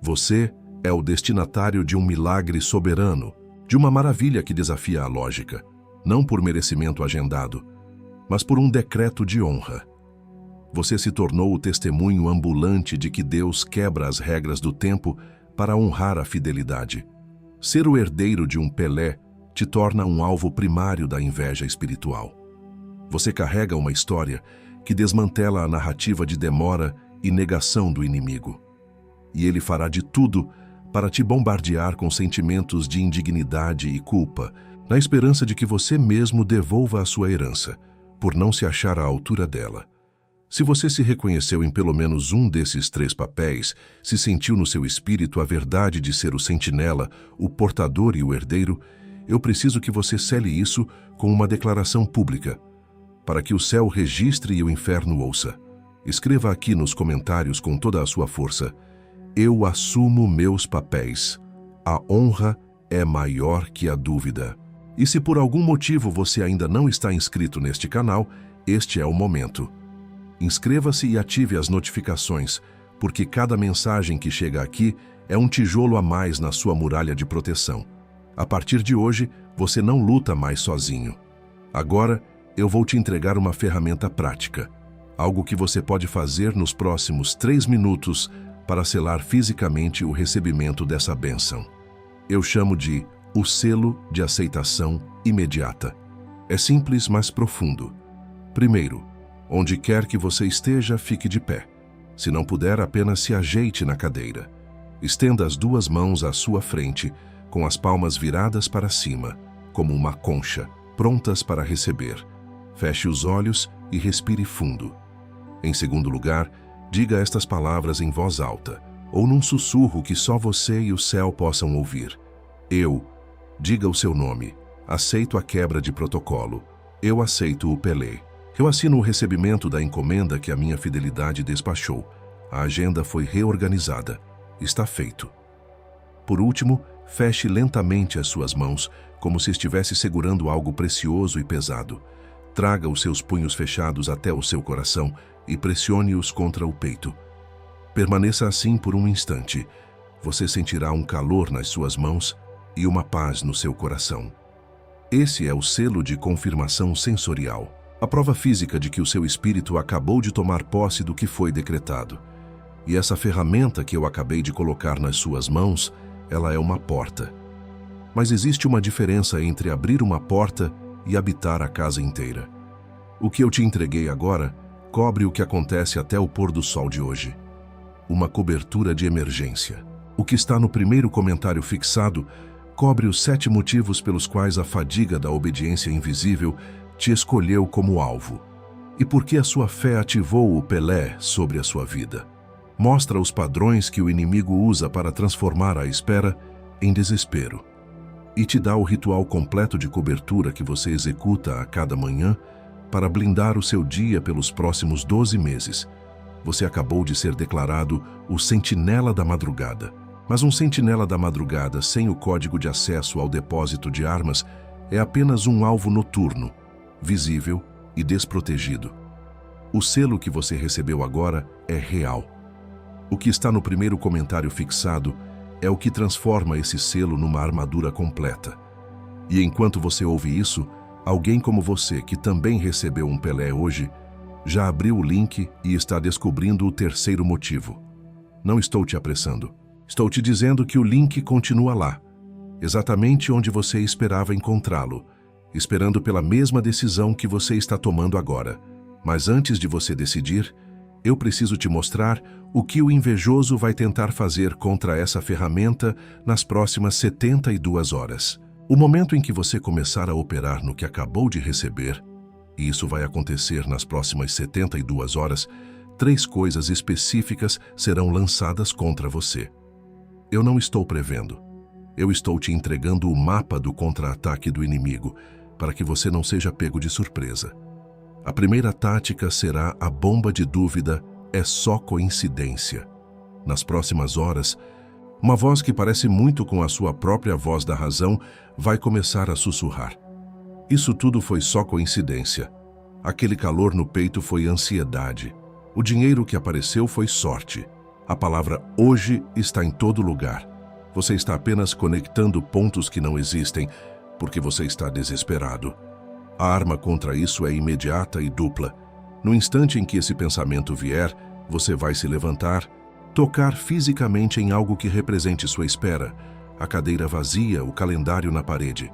Você é o destinatário de um milagre soberano, de uma maravilha que desafia a lógica, não por merecimento agendado, mas por um decreto de honra. Você se tornou o testemunho ambulante de que Deus quebra as regras do tempo para honrar a fidelidade. Ser o herdeiro de um Pelé te torna um alvo primário da inveja espiritual. Você carrega uma história que desmantela a narrativa de demora e negação do inimigo. E ele fará de tudo para te bombardear com sentimentos de indignidade e culpa, na esperança de que você mesmo devolva a sua herança, por não se achar à altura dela. Se você se reconheceu em pelo menos um desses três papéis, se sentiu no seu espírito a verdade de ser o sentinela, o portador e o herdeiro, eu preciso que você cele isso com uma declaração pública, para que o céu registre e o inferno ouça. Escreva aqui nos comentários com toda a sua força: eu assumo meus papéis. A honra é maior que a dúvida. E se por algum motivo você ainda não está inscrito neste canal, este é o momento. Inscreva-se e ative as notificações, porque cada mensagem que chega aqui é um tijolo a mais na sua muralha de proteção. A partir de hoje, você não luta mais sozinho. Agora, eu vou te entregar uma ferramenta prática, algo que você pode fazer nos próximos 3 minutos para selar fisicamente o recebimento dessa bênção. Eu chamo de o selo de aceitação imediata. É simples, mas profundo. Primeiro, onde quer que você esteja, fique de pé. Se não puder, apenas se ajeite na cadeira. Estenda as 2 mãos à sua frente, com as palmas viradas para cima, como uma concha, prontas para receber. Feche os olhos e respire fundo. Em segundo lugar, diga estas palavras em voz alta, ou num sussurro que só você e o céu possam ouvir. Diga o seu nome. Aceito a quebra de protocolo. Eu aceito o Pelé. Eu assino o recebimento da encomenda que a minha fidelidade despachou. A agenda foi reorganizada. Está feito. Por último, feche lentamente as suas mãos, como se estivesse segurando algo precioso e pesado. Traga os seus punhos fechados até o seu coração e pressione-os contra o peito. Permaneça assim por um instante. Você sentirá um calor nas suas mãos e uma paz no seu coração. Esse é o selo de confirmação sensorial, a prova física de que o seu espírito acabou de tomar posse do que foi decretado. E essa ferramenta que eu acabei de colocar nas suas mãos, ela é uma porta. Mas existe uma diferença entre abrir uma porta e habitar a casa inteira. O que eu te entreguei agora cobre o que acontece até o pôr do sol de hoje. Uma cobertura de emergência. O que está no primeiro comentário fixado cobre os 7 motivos pelos quais a fadiga da obediência invisível te escolheu como alvo. E por que a sua fé ativou o Pelé sobre a sua vida. Mostra os padrões que o inimigo usa para transformar a espera em desespero. E te dá o ritual completo de cobertura que você executa a cada manhã para blindar o seu dia pelos próximos 12 meses. Você acabou de ser declarado o sentinela da madrugada. Mas um sentinela da madrugada sem o código de acesso ao depósito de armas é apenas um alvo noturno, visível e desprotegido. O selo que você recebeu agora é real. O que está no primeiro comentário fixado é o que transforma esse selo numa armadura completa. E enquanto você ouve isso, alguém como você, que também recebeu um Pelé hoje, já abriu o link e está descobrindo o terceiro motivo. Não estou te apressando. Estou te dizendo que o link continua lá, exatamente onde você esperava encontrá-lo, esperando pela mesma decisão que você está tomando agora. Mas antes de você decidir, eu preciso te mostrar o que o invejoso vai tentar fazer contra essa ferramenta nas próximas 72 horas. O momento em que você começar a operar no que acabou de receber, e isso vai acontecer nas próximas 72 horas, 3 coisas específicas serão lançadas contra você. Eu não estou prevendo. Eu estou te entregando o mapa do contra-ataque do inimigo para que você não seja pego de surpresa. A primeira tática será a bomba de dúvida é só coincidência. Nas próximas horas, uma voz que parece muito com a sua própria voz da razão vai começar a sussurrar. Isso tudo foi só coincidência. Aquele calor no peito foi ansiedade. O dinheiro que apareceu foi sorte. A palavra hoje está em todo lugar. Você está apenas conectando pontos que não existem porque você está desesperado. A arma contra isso é imediata e dupla. No instante em que esse pensamento vier, você vai se levantar, tocar fisicamente em algo que represente sua espera, a cadeira vazia, o calendário na parede,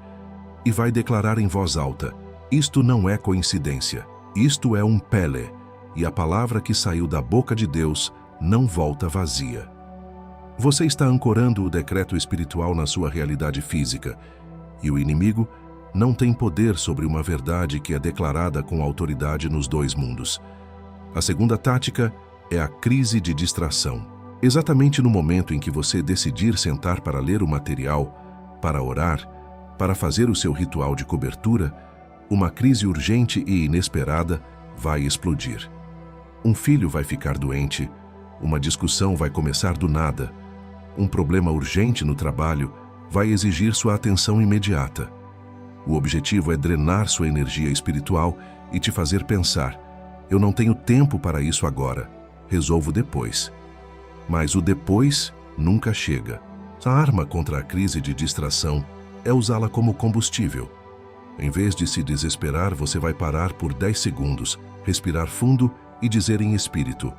e vai declarar em voz alta: isto não é coincidência, isto é um Pele, e a palavra que saiu da boca de Deus não volta vazia. Você está ancorando o decreto espiritual na sua realidade física, e o inimigo não tem poder sobre uma verdade que é declarada com autoridade nos dois mundos. A segunda tática é a crise de distração. Exatamente no momento em que você decidir sentar para ler o material, para orar, para fazer o seu ritual de cobertura, uma crise urgente e inesperada vai explodir. Um filho vai ficar doente, uma discussão vai começar do nada, um problema urgente no trabalho vai exigir sua atenção imediata. O objetivo é drenar sua energia espiritual e te fazer pensar: eu não tenho tempo para isso agora, resolvo depois. Mas o depois nunca chega. A arma contra a crise de distração é usá-la como combustível. Em vez de se desesperar, você vai parar por 10 segundos, respirar fundo e dizer em espírito: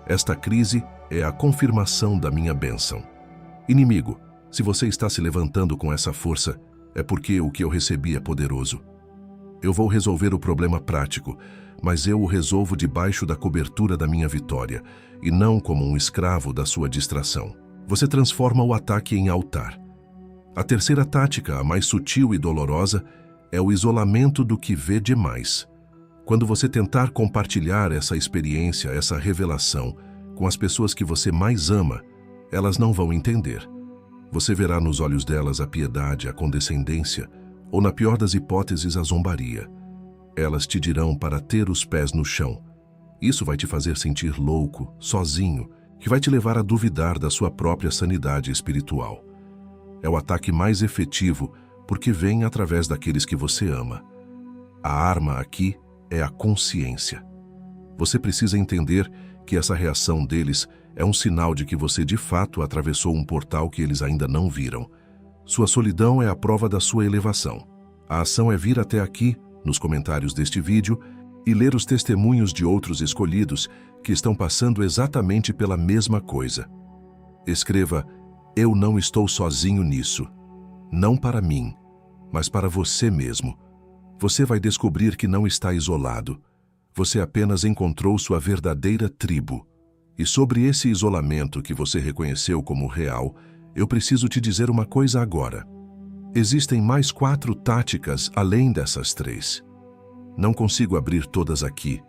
esta crise é a confirmação da minha bênção. Inimigo, se você está se levantando com essa força, é porque o que eu recebi é poderoso. Eu vou resolver o problema prático, mas eu o resolvo debaixo da cobertura da minha vitória, e não como um escravo da sua distração. Você transforma o ataque em altar. A terceira tática, a mais sutil e dolorosa, é o isolamento do que vê demais. Quando você tentar compartilhar essa experiência, essa revelação, com as pessoas que você mais ama, elas não vão entender. Você verá nos olhos delas a piedade, a condescendência, ou na pior das hipóteses, a zombaria. Elas te dirão para ter os pés no chão. Isso vai te fazer sentir louco, sozinho, que vai te levar a duvidar da sua própria sanidade espiritual. É o ataque mais efetivo porque vem através daqueles que você ama. A arma aqui é a consciência. Você precisa entender que essa reação deles é um sinal de que você de fato atravessou um portal que eles ainda não viram. Sua solidão é a prova da sua elevação. A ação é vir até aqui, nos comentários deste vídeo, e ler os testemunhos de outros escolhidos que estão passando exatamente pela mesma coisa. Escreva: eu não estou sozinho nisso. Não para mim, mas para você mesmo. Você vai descobrir que não está isolado. Você apenas encontrou sua verdadeira tribo. E sobre esse isolamento que você reconheceu como real, eu preciso te dizer uma coisa agora. Existem mais 4 táticas além dessas 3. Não consigo abrir todas aqui,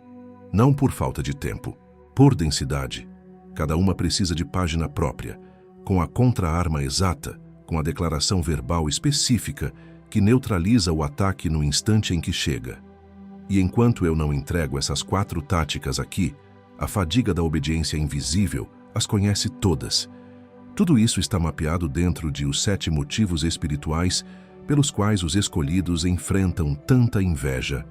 não por falta de tempo, por densidade. Cada uma precisa de página própria, com a contra-arma exata, com a declaração verbal específica que neutraliza o ataque no instante em que chega. E enquanto eu não entrego essas 4 táticas aqui, a fadiga da obediência invisível as conhece todas. Tudo isso está mapeado dentro de os 7 motivos espirituais pelos quais os escolhidos enfrentam tanta inveja,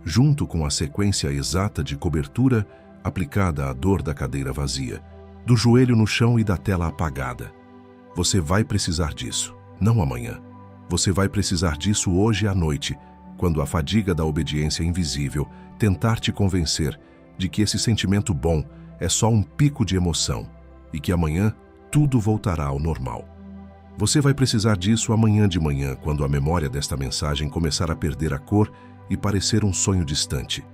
junto com a sequência exata de cobertura aplicada à dor da cadeira vazia, do joelho no chão e da tela apagada. Você vai precisar disso, não amanhã. Você vai precisar disso hoje à noite, quando a fadiga da obediência invisível tentar te convencer de que esse sentimento bom é só um pico de emoção e que amanhã tudo voltará ao normal. Você vai precisar disso amanhã de manhã, quando a memória desta mensagem começar a perder a cor e parecer um sonho distante.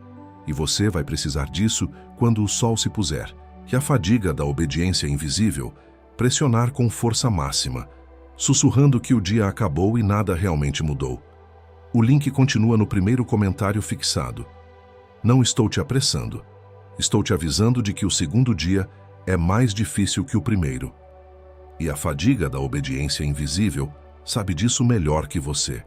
E você vai precisar disso quando o sol se puser, que a fadiga da obediência invisível pressionar com força máxima, sussurrando que o dia acabou e nada realmente mudou. O link continua no primeiro comentário fixado. Não estou te apressando. Estou te avisando de que o segundo dia é mais difícil que o primeiro. E a fadiga da obediência invisível sabe disso melhor que você.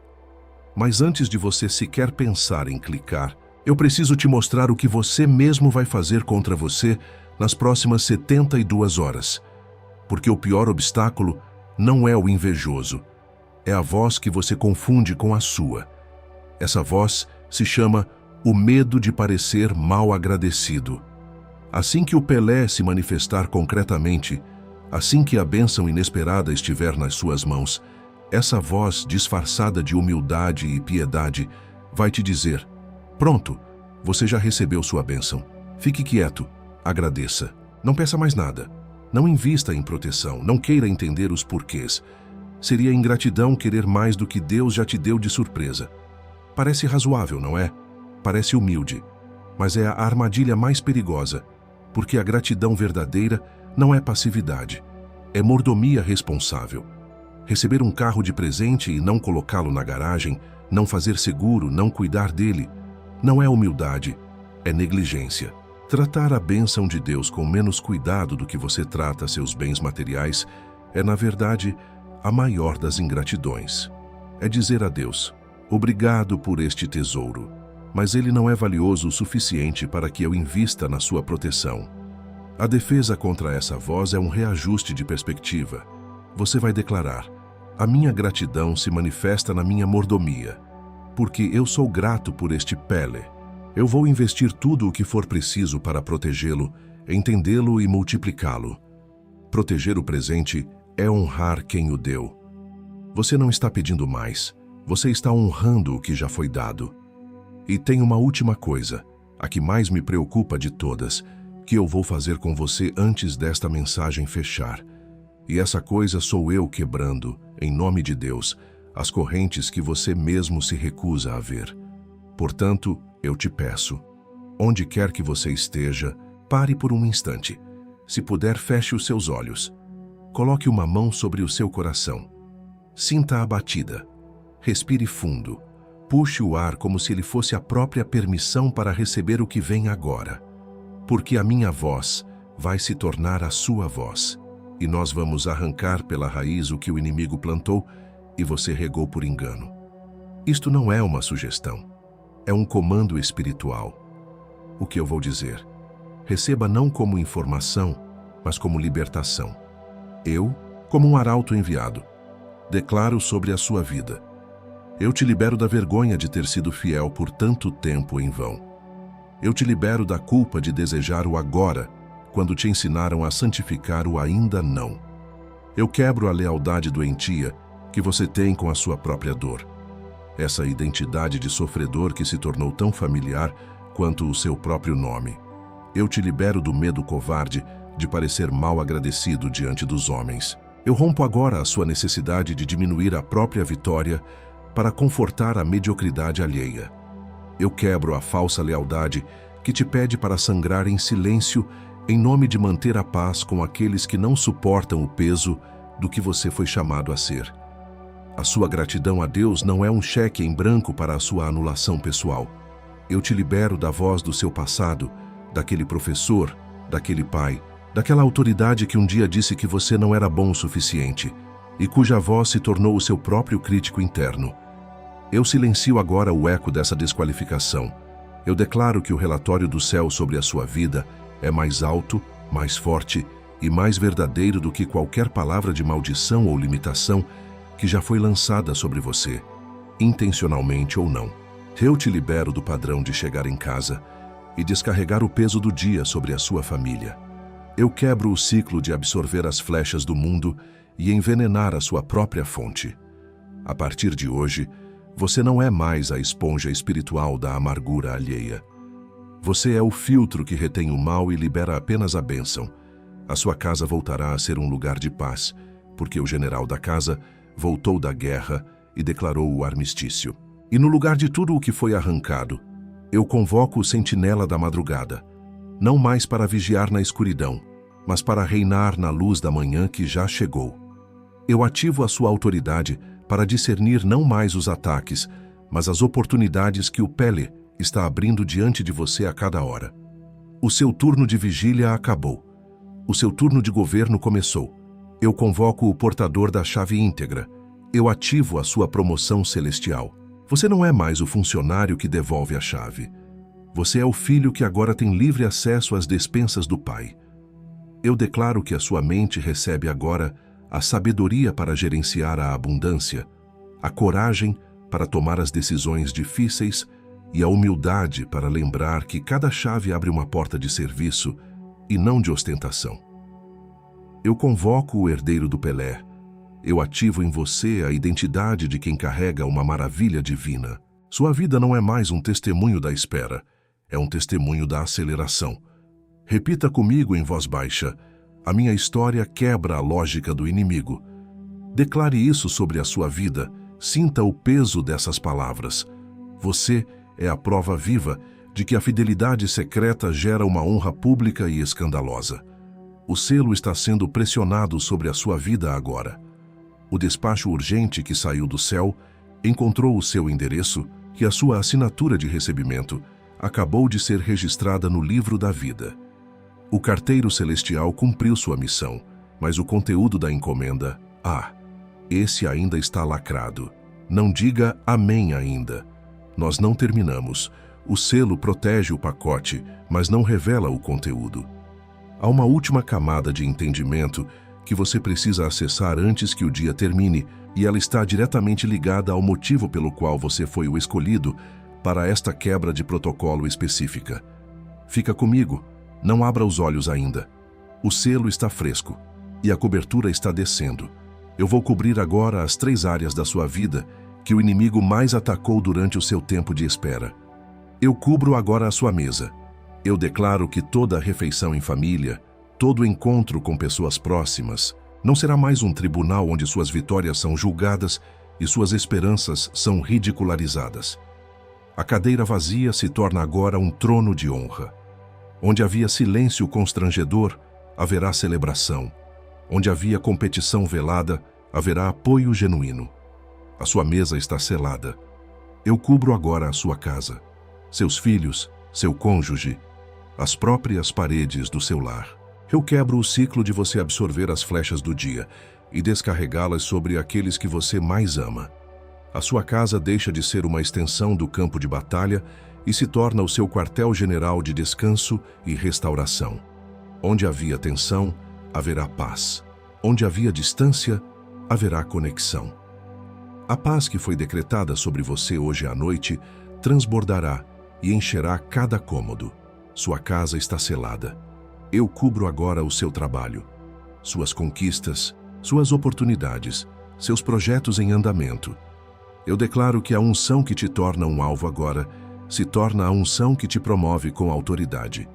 Mas antes de você sequer pensar em clicar, eu preciso te mostrar o que você mesmo vai fazer contra você nas próximas 72 horas. Porque o pior obstáculo não é o invejoso, é a voz que você confunde com a sua. Essa voz se chama o medo de parecer mal agradecido. Assim que o Pelé se manifestar concretamente, assim que a bênção inesperada estiver nas suas mãos, essa voz disfarçada de humildade e piedade vai te dizer: pronto, você já recebeu sua bênção. Fique quieto, agradeça. Não peça mais nada. Não invista em proteção, não queira entender os porquês. Seria ingratidão querer mais do que Deus já te deu de surpresa. Parece razoável, não é? Parece humilde, mas é a armadilha mais perigosa, porque a gratidão verdadeira não é passividade, é mordomia responsável. Receber um carro de presente e não colocá-lo na garagem, não fazer seguro, não cuidar dele, não é humildade, é negligência. Tratar a bênção de Deus com menos cuidado do que você trata seus bens materiais é, na verdade, a maior das ingratidões. É dizer a Deus: obrigado por este tesouro, mas ele não é valioso o suficiente para que eu invista na sua proteção. A defesa contra essa voz é um reajuste de perspectiva. Você vai declarar: a minha gratidão se manifesta na minha mordomia, porque eu sou grato por este Pelé. Eu vou investir tudo o que for preciso para protegê-lo, entendê-lo e multiplicá-lo. Proteger o presente é honrar quem o deu. Você não está pedindo mais, você está honrando o que já foi dado. E tem uma última coisa, a que mais me preocupa de todas, que eu vou fazer com você antes desta mensagem fechar. E essa coisa sou eu quebrando, em nome de Deus, as correntes que você mesmo se recusa a ver. Portanto, eu te peço, onde quer que você esteja, pare por um instante. Se puder, feche os seus olhos. Coloque uma mão sobre o seu coração. Sinta a batida. Respire fundo. Puxe o ar como se ele fosse a própria permissão para receber o que vem agora. Porque a minha voz vai se tornar a sua voz. E nós vamos arrancar pela raiz o que o inimigo plantou e você regou por engano. Isto não é uma sugestão. É um comando espiritual. O que eu vou dizer? Receba não como informação, mas como libertação. Eu, como um arauto enviado, declaro sobre a sua vida: eu te libero da vergonha de ter sido fiel por tanto tempo em vão. Eu te libero da culpa de desejar o agora, quando te ensinaram a santificar o ainda não. Eu quebro a lealdade doentia que você tem com a sua própria dor. Essa identidade de sofredor que se tornou tão familiar quanto o seu próprio nome. Eu te libero do medo covarde de parecer mal agradecido diante dos homens. Eu rompo agora a sua necessidade de diminuir a própria vitória para confortar a mediocridade alheia. Eu quebro a falsa lealdade que te pede para sangrar em silêncio em nome de manter a paz com aqueles que não suportam o peso do que você foi chamado a ser. A sua gratidão a Deus não é um cheque em branco para a sua anulação pessoal. Eu te libero da voz do seu passado, daquele professor, daquele pai, daquela autoridade que um dia disse que você não era bom o suficiente e cuja voz se tornou o seu próprio crítico interno. Eu silencio agora o eco dessa desqualificação. Eu declaro que o relatório do céu sobre a sua vida é mais alto, mais forte e mais verdadeiro do que qualquer palavra de maldição ou limitação que já foi lançada sobre você, intencionalmente ou não. Eu te libero do padrão de chegar em casa e descarregar o peso do dia sobre a sua família. Eu quebro o ciclo de absorver as flechas do mundo e envenenar a sua própria fonte. A partir de hoje, você não é mais a esponja espiritual da amargura alheia. Você é o filtro que retém o mal e libera apenas a bênção. A sua casa voltará a ser um lugar de paz, porque o general da casa voltou da guerra e declarou o armistício. E no lugar de tudo o que foi arrancado, eu convoco o sentinela da madrugada, não mais para vigiar na escuridão, mas para reinar na luz da manhã que já chegou. Eu ativo a sua autoridade para discernir não mais os ataques, mas as oportunidades que o Pelé está abrindo diante de você a cada hora. O seu turno de vigília acabou. O seu turno de governo começou. Eu convoco o portador da chave íntegra. Eu ativo a sua promoção celestial. Você não é mais o funcionário que devolve a chave. Você é o filho que agora tem livre acesso às despensas do Pai. Eu declaro que a sua mente recebe agora a sabedoria para gerenciar a abundância, a coragem para tomar as decisões difíceis e a humildade para lembrar que cada chave abre uma porta de serviço e não de ostentação. Eu convoco o herdeiro do Pelé. Eu ativo em você a identidade de quem carrega uma maravilha divina. Sua vida não é mais um testemunho da espera, é um testemunho da aceleração. Repita comigo em voz baixa: a minha história quebra a lógica do inimigo. Declare isso sobre a sua vida. Sinta o peso dessas palavras. Você é a prova viva de que a fidelidade secreta gera uma honra pública e escandalosa. O selo está sendo pressionado sobre a sua vida agora. O despacho urgente que saiu do céu encontrou o seu endereço e a sua assinatura de recebimento acabou de ser registrada no livro da vida. O carteiro celestial cumpriu sua missão, mas o conteúdo da encomenda, esse ainda está lacrado. Não diga amém ainda. Nós não terminamos. O selo protege o pacote, mas não revela o conteúdo. Há uma última camada de entendimento que você precisa acessar antes que o dia termine, e ela está diretamente ligada ao motivo pelo qual você foi o escolhido para esta quebra de protocolo específica. Fica comigo, não abra os olhos ainda. O selo está fresco e a cobertura está descendo. Eu vou cobrir agora as 3 áreas da sua vida que o inimigo mais atacou durante o seu tempo de espera. Eu cubro agora a sua mesa. Eu declaro que toda refeição em família, todo encontro com pessoas próximas, não será mais um tribunal onde suas vitórias são julgadas e suas esperanças são ridicularizadas. A cadeira vazia se torna agora um trono de honra. Onde havia silêncio constrangedor, haverá celebração. Onde havia competição velada, haverá apoio genuíno. A sua mesa está selada. Eu cubro agora a sua casa, seus filhos, seu cônjuge, as próprias paredes do seu lar. Eu quebro o ciclo de você absorver as flechas do dia e descarregá-las sobre aqueles que você mais ama. A sua casa deixa de ser uma extensão do campo de batalha e se torna o seu quartel-general de descanso e restauração. Onde havia tensão, haverá paz. Onde havia distância, haverá conexão. A paz que foi decretada sobre você hoje à noite transbordará e encherá cada cômodo. Sua casa está selada. Eu cubro agora o seu trabalho, suas conquistas, suas oportunidades, seus projetos em andamento. Eu declaro que a unção que te torna um alvo agora se torna a unção que te promove com autoridade.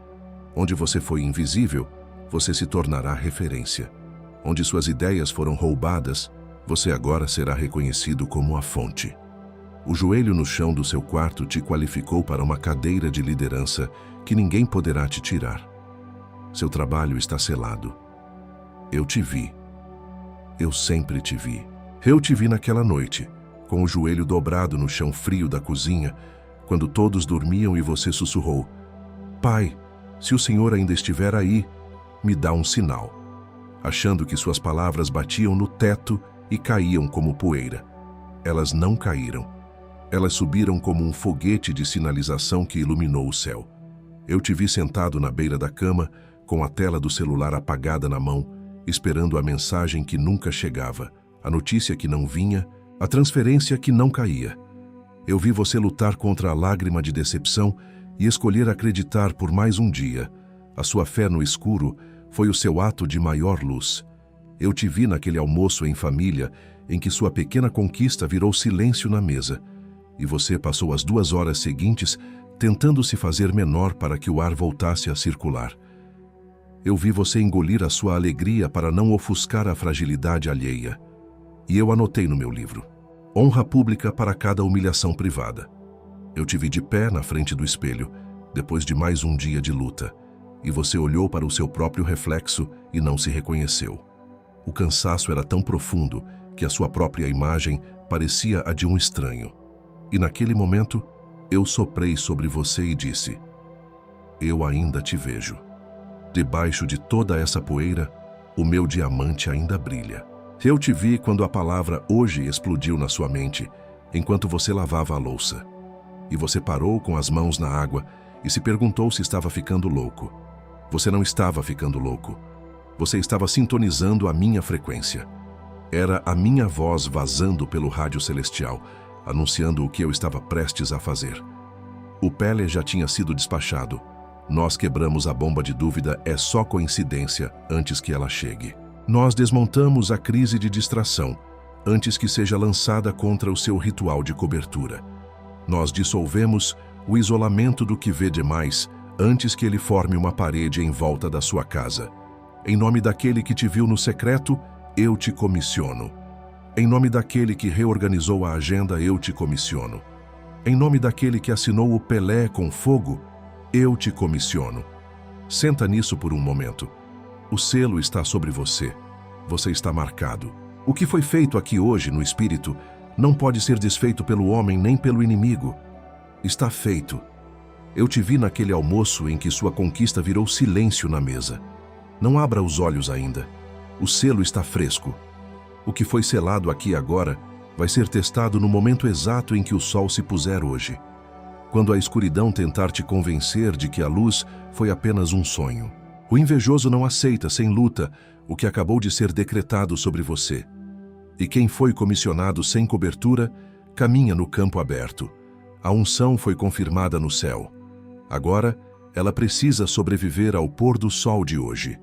Onde você foi invisível, você se tornará referência. Onde suas ideias foram roubadas, você agora será reconhecido como a fonte. O joelho no chão do seu quarto te qualificou para uma cadeira de liderança que ninguém poderá te tirar. Seu trabalho está selado. Eu te vi. Eu sempre te vi. Eu te vi naquela noite, com o joelho dobrado no chão frio da cozinha, quando todos dormiam e você sussurrou: Pai, se o Senhor ainda estiver aí, me dá um sinal. Achando que suas palavras batiam no teto e caíam como poeira. Elas não caíram. Elas subiram como um foguete de sinalização que iluminou o céu. Eu te vi sentado na beira da cama, com a tela do celular apagada na mão, esperando a mensagem que nunca chegava, a notícia que não vinha, a transferência que não caía. Eu vi você lutar contra a lágrima de decepção e escolher acreditar por mais um dia. A sua fé no escuro foi o seu ato de maior luz. Eu te vi naquele almoço em família em que sua pequena conquista virou silêncio na mesa, e você passou as 2 horas seguintes tentando se fazer menor para que o ar voltasse a circular. Eu vi você engolir a sua alegria para não ofuscar a fragilidade alheia. E eu anotei no meu livro: honra pública para cada humilhação privada. Eu te vi de pé na frente do espelho, depois de mais um dia de luta, e você olhou para o seu próprio reflexo e não se reconheceu. O cansaço era tão profundo que a sua própria imagem parecia a de um estranho. E naquele momento, eu soprei sobre você e disse: eu ainda te vejo. Debaixo de toda essa poeira, O meu diamante ainda brilha. Eu te vi quando a palavra hoje explodiu na sua mente, enquanto você lavava a louça. E você parou com as mãos na água e se perguntou se estava ficando louco. Você não estava ficando louco. Você estava sintonizando a minha frequência. Era a minha voz vazando pelo rádio celestial, anunciando o que eu estava prestes a fazer. O Pele já tinha sido despachado. Nós quebramos a bomba de dúvida, é só coincidência antes que ela chegue. Nós desmontamos a crise de distração antes que seja lançada contra o seu ritual de cobertura. Nós dissolvemos o isolamento do que vê demais antes que ele forme uma parede em volta da sua casa. Em nome daquele que te viu no secreto, eu te comissiono. Em nome daquele que reorganizou a agenda, eu te comissiono. Em nome daquele que assinou o Pelé com fogo, eu te comissiono. Senta nisso por um momento. O selo está sobre você. Você está marcado. O que foi feito aqui hoje no Espírito não pode ser desfeito pelo homem nem pelo inimigo. Está feito. Eu te vi naquele almoço em que sua conquista virou silêncio na mesa. Não abra os olhos ainda. O selo está fresco. O que foi selado aqui agora vai ser testado no momento exato em que o sol se puser hoje. Quando a escuridão tentar te convencer de que a luz foi apenas um sonho. O invejoso não aceita sem luta o que acabou de ser decretado sobre você. E quem foi comissionado sem cobertura, caminha no campo aberto. A unção foi confirmada no céu. Agora, ela precisa sobreviver ao pôr do sol de hoje.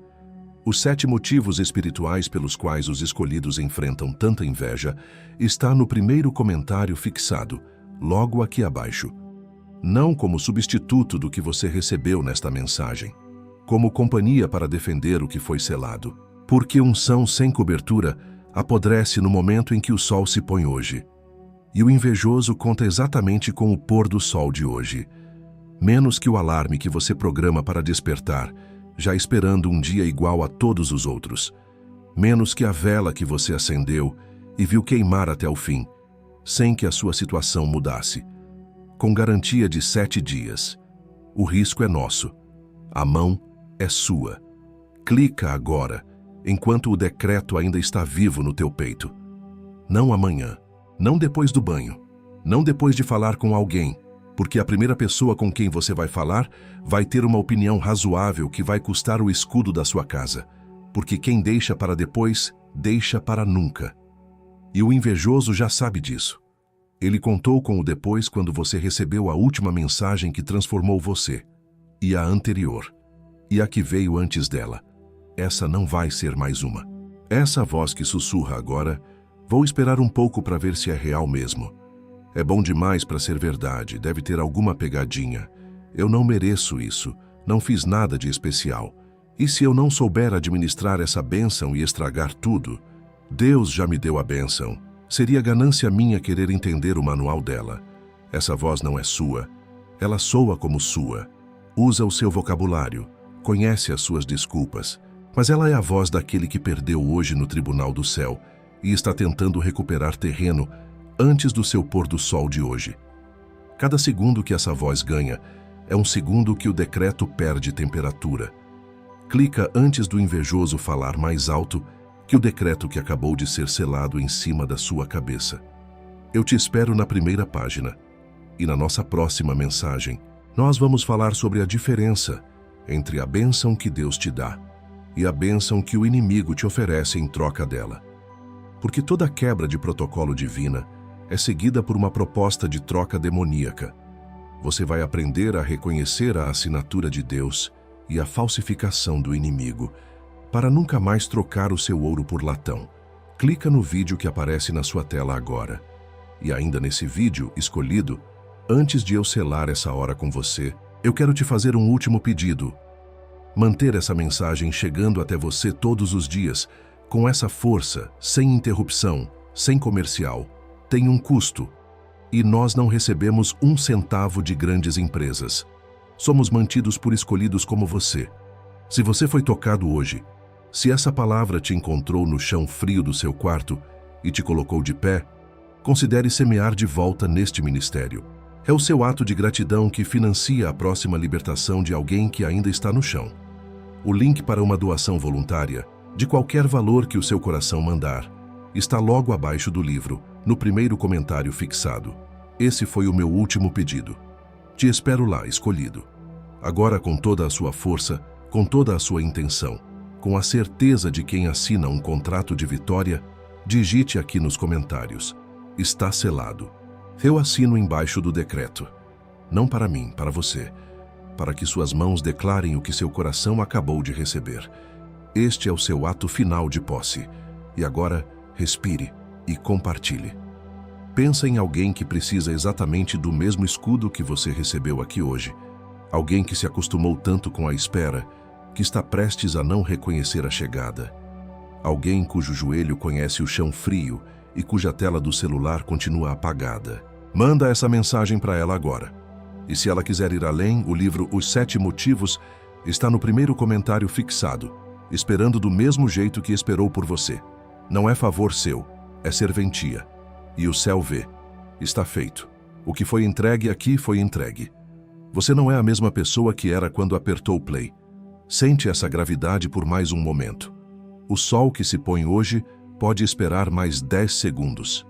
Os 7 motivos espirituais pelos quais os escolhidos enfrentam tanta inveja está no primeiro comentário fixado, logo aqui abaixo. Não como substituto do que você recebeu nesta mensagem, como companhia para defender o que foi selado. Porque unção sem cobertura apodrece no momento em que o sol se põe hoje. E o invejoso conta exatamente com o pôr do sol de hoje. Menos que o alarme que você programa para despertar, já esperando um dia igual a todos os outros. Menos que a vela que você acendeu e viu queimar até o fim, sem que a sua situação mudasse. Com garantia de 7 dias. O risco é nosso. A mão é sua. Clica agora, enquanto o decreto ainda está vivo no teu peito. Não amanhã, não depois do banho, não depois de falar com alguém, porque a primeira pessoa com quem você vai falar vai ter uma opinião razoável que vai custar o escudo da sua casa, porque quem deixa para depois, deixa para nunca. E o invejoso já sabe disso. Ele contou com o depois quando você recebeu a última mensagem que transformou você, e a anterior, e a que veio antes dela. Essa não vai ser mais uma. Essa voz que sussurra agora, vou esperar um pouco para ver se é real mesmo. É bom demais para ser verdade, deve ter alguma pegadinha. Eu não mereço isso, não fiz nada de especial. E se eu não souber administrar essa bênção e estragar tudo? Deus já me deu a bênção. Seria ganância minha querer entender o manual dela. Essa voz não é sua. Ela soa como sua. Usa o seu vocabulário, conhece as suas desculpas. Mas ela é a voz daquele que perdeu hoje no tribunal do céu e está tentando recuperar terreno antes do seu pôr do sol de hoje. Cada segundo que essa voz ganha é um segundo que o decreto perde temperatura. Clica antes do invejoso falar mais alto que o decreto que acabou de ser selado em cima da sua cabeça. Eu te espero na primeira página. E na nossa próxima mensagem, nós vamos falar sobre a diferença entre a bênção que Deus te dá e a bênção que o inimigo te oferece em troca dela. Porque toda quebra de protocolo divina é seguida por uma proposta de troca demoníaca. Você vai aprender a reconhecer a assinatura de Deus e a falsificação do inimigo, para nunca mais trocar o seu ouro por latão. Clica no vídeo que aparece na sua tela agora. E ainda nesse vídeo escolhido, antes de eu selar essa hora com você, eu quero te fazer um último pedido. Manter essa mensagem chegando até você todos os dias, com essa força, sem interrupção, sem comercial, tem um custo. E nós não recebemos 1 centavo de grandes empresas. Somos mantidos por escolhidos como você. Se você foi tocado hoje, se essa palavra te encontrou no chão frio do seu quarto e te colocou de pé, considere semear de volta neste ministério. É o seu ato de gratidão que financia a próxima libertação de alguém que ainda está no chão. O link para uma doação voluntária de qualquer valor que o seu coração mandar, está logo abaixo do livro, no primeiro comentário fixado. Esse foi o meu último pedido. Te espero lá, escolhido. Agora, com toda a sua força, com toda a sua intenção, com a certeza de quem assina um contrato de vitória, digite aqui nos comentários: está selado. Eu assino embaixo do decreto. Não para mim, para você, para que suas mãos declarem o que seu coração acabou de receber. Este é o seu ato final de posse. E agora, respire e compartilhe. Pensa em alguém que precisa exatamente do mesmo escudo que você recebeu aqui hoje. Alguém que se acostumou tanto com a espera, que está prestes a não reconhecer a chegada. Alguém cujo joelho conhece o chão frio e cuja tela do celular continua apagada. Manda essa mensagem para ela agora. E se ela quiser ir além, o livro Os 7 Motivos está no primeiro comentário fixado, esperando do mesmo jeito que esperou por você. Não é favor seu, é serventia. E o céu vê. Está feito. O que foi entregue aqui foi entregue. Você não é a mesma pessoa que era quando apertou o play. Sente essa gravidade por mais um momento. O sol que se põe hoje pode esperar mais 10 segundos.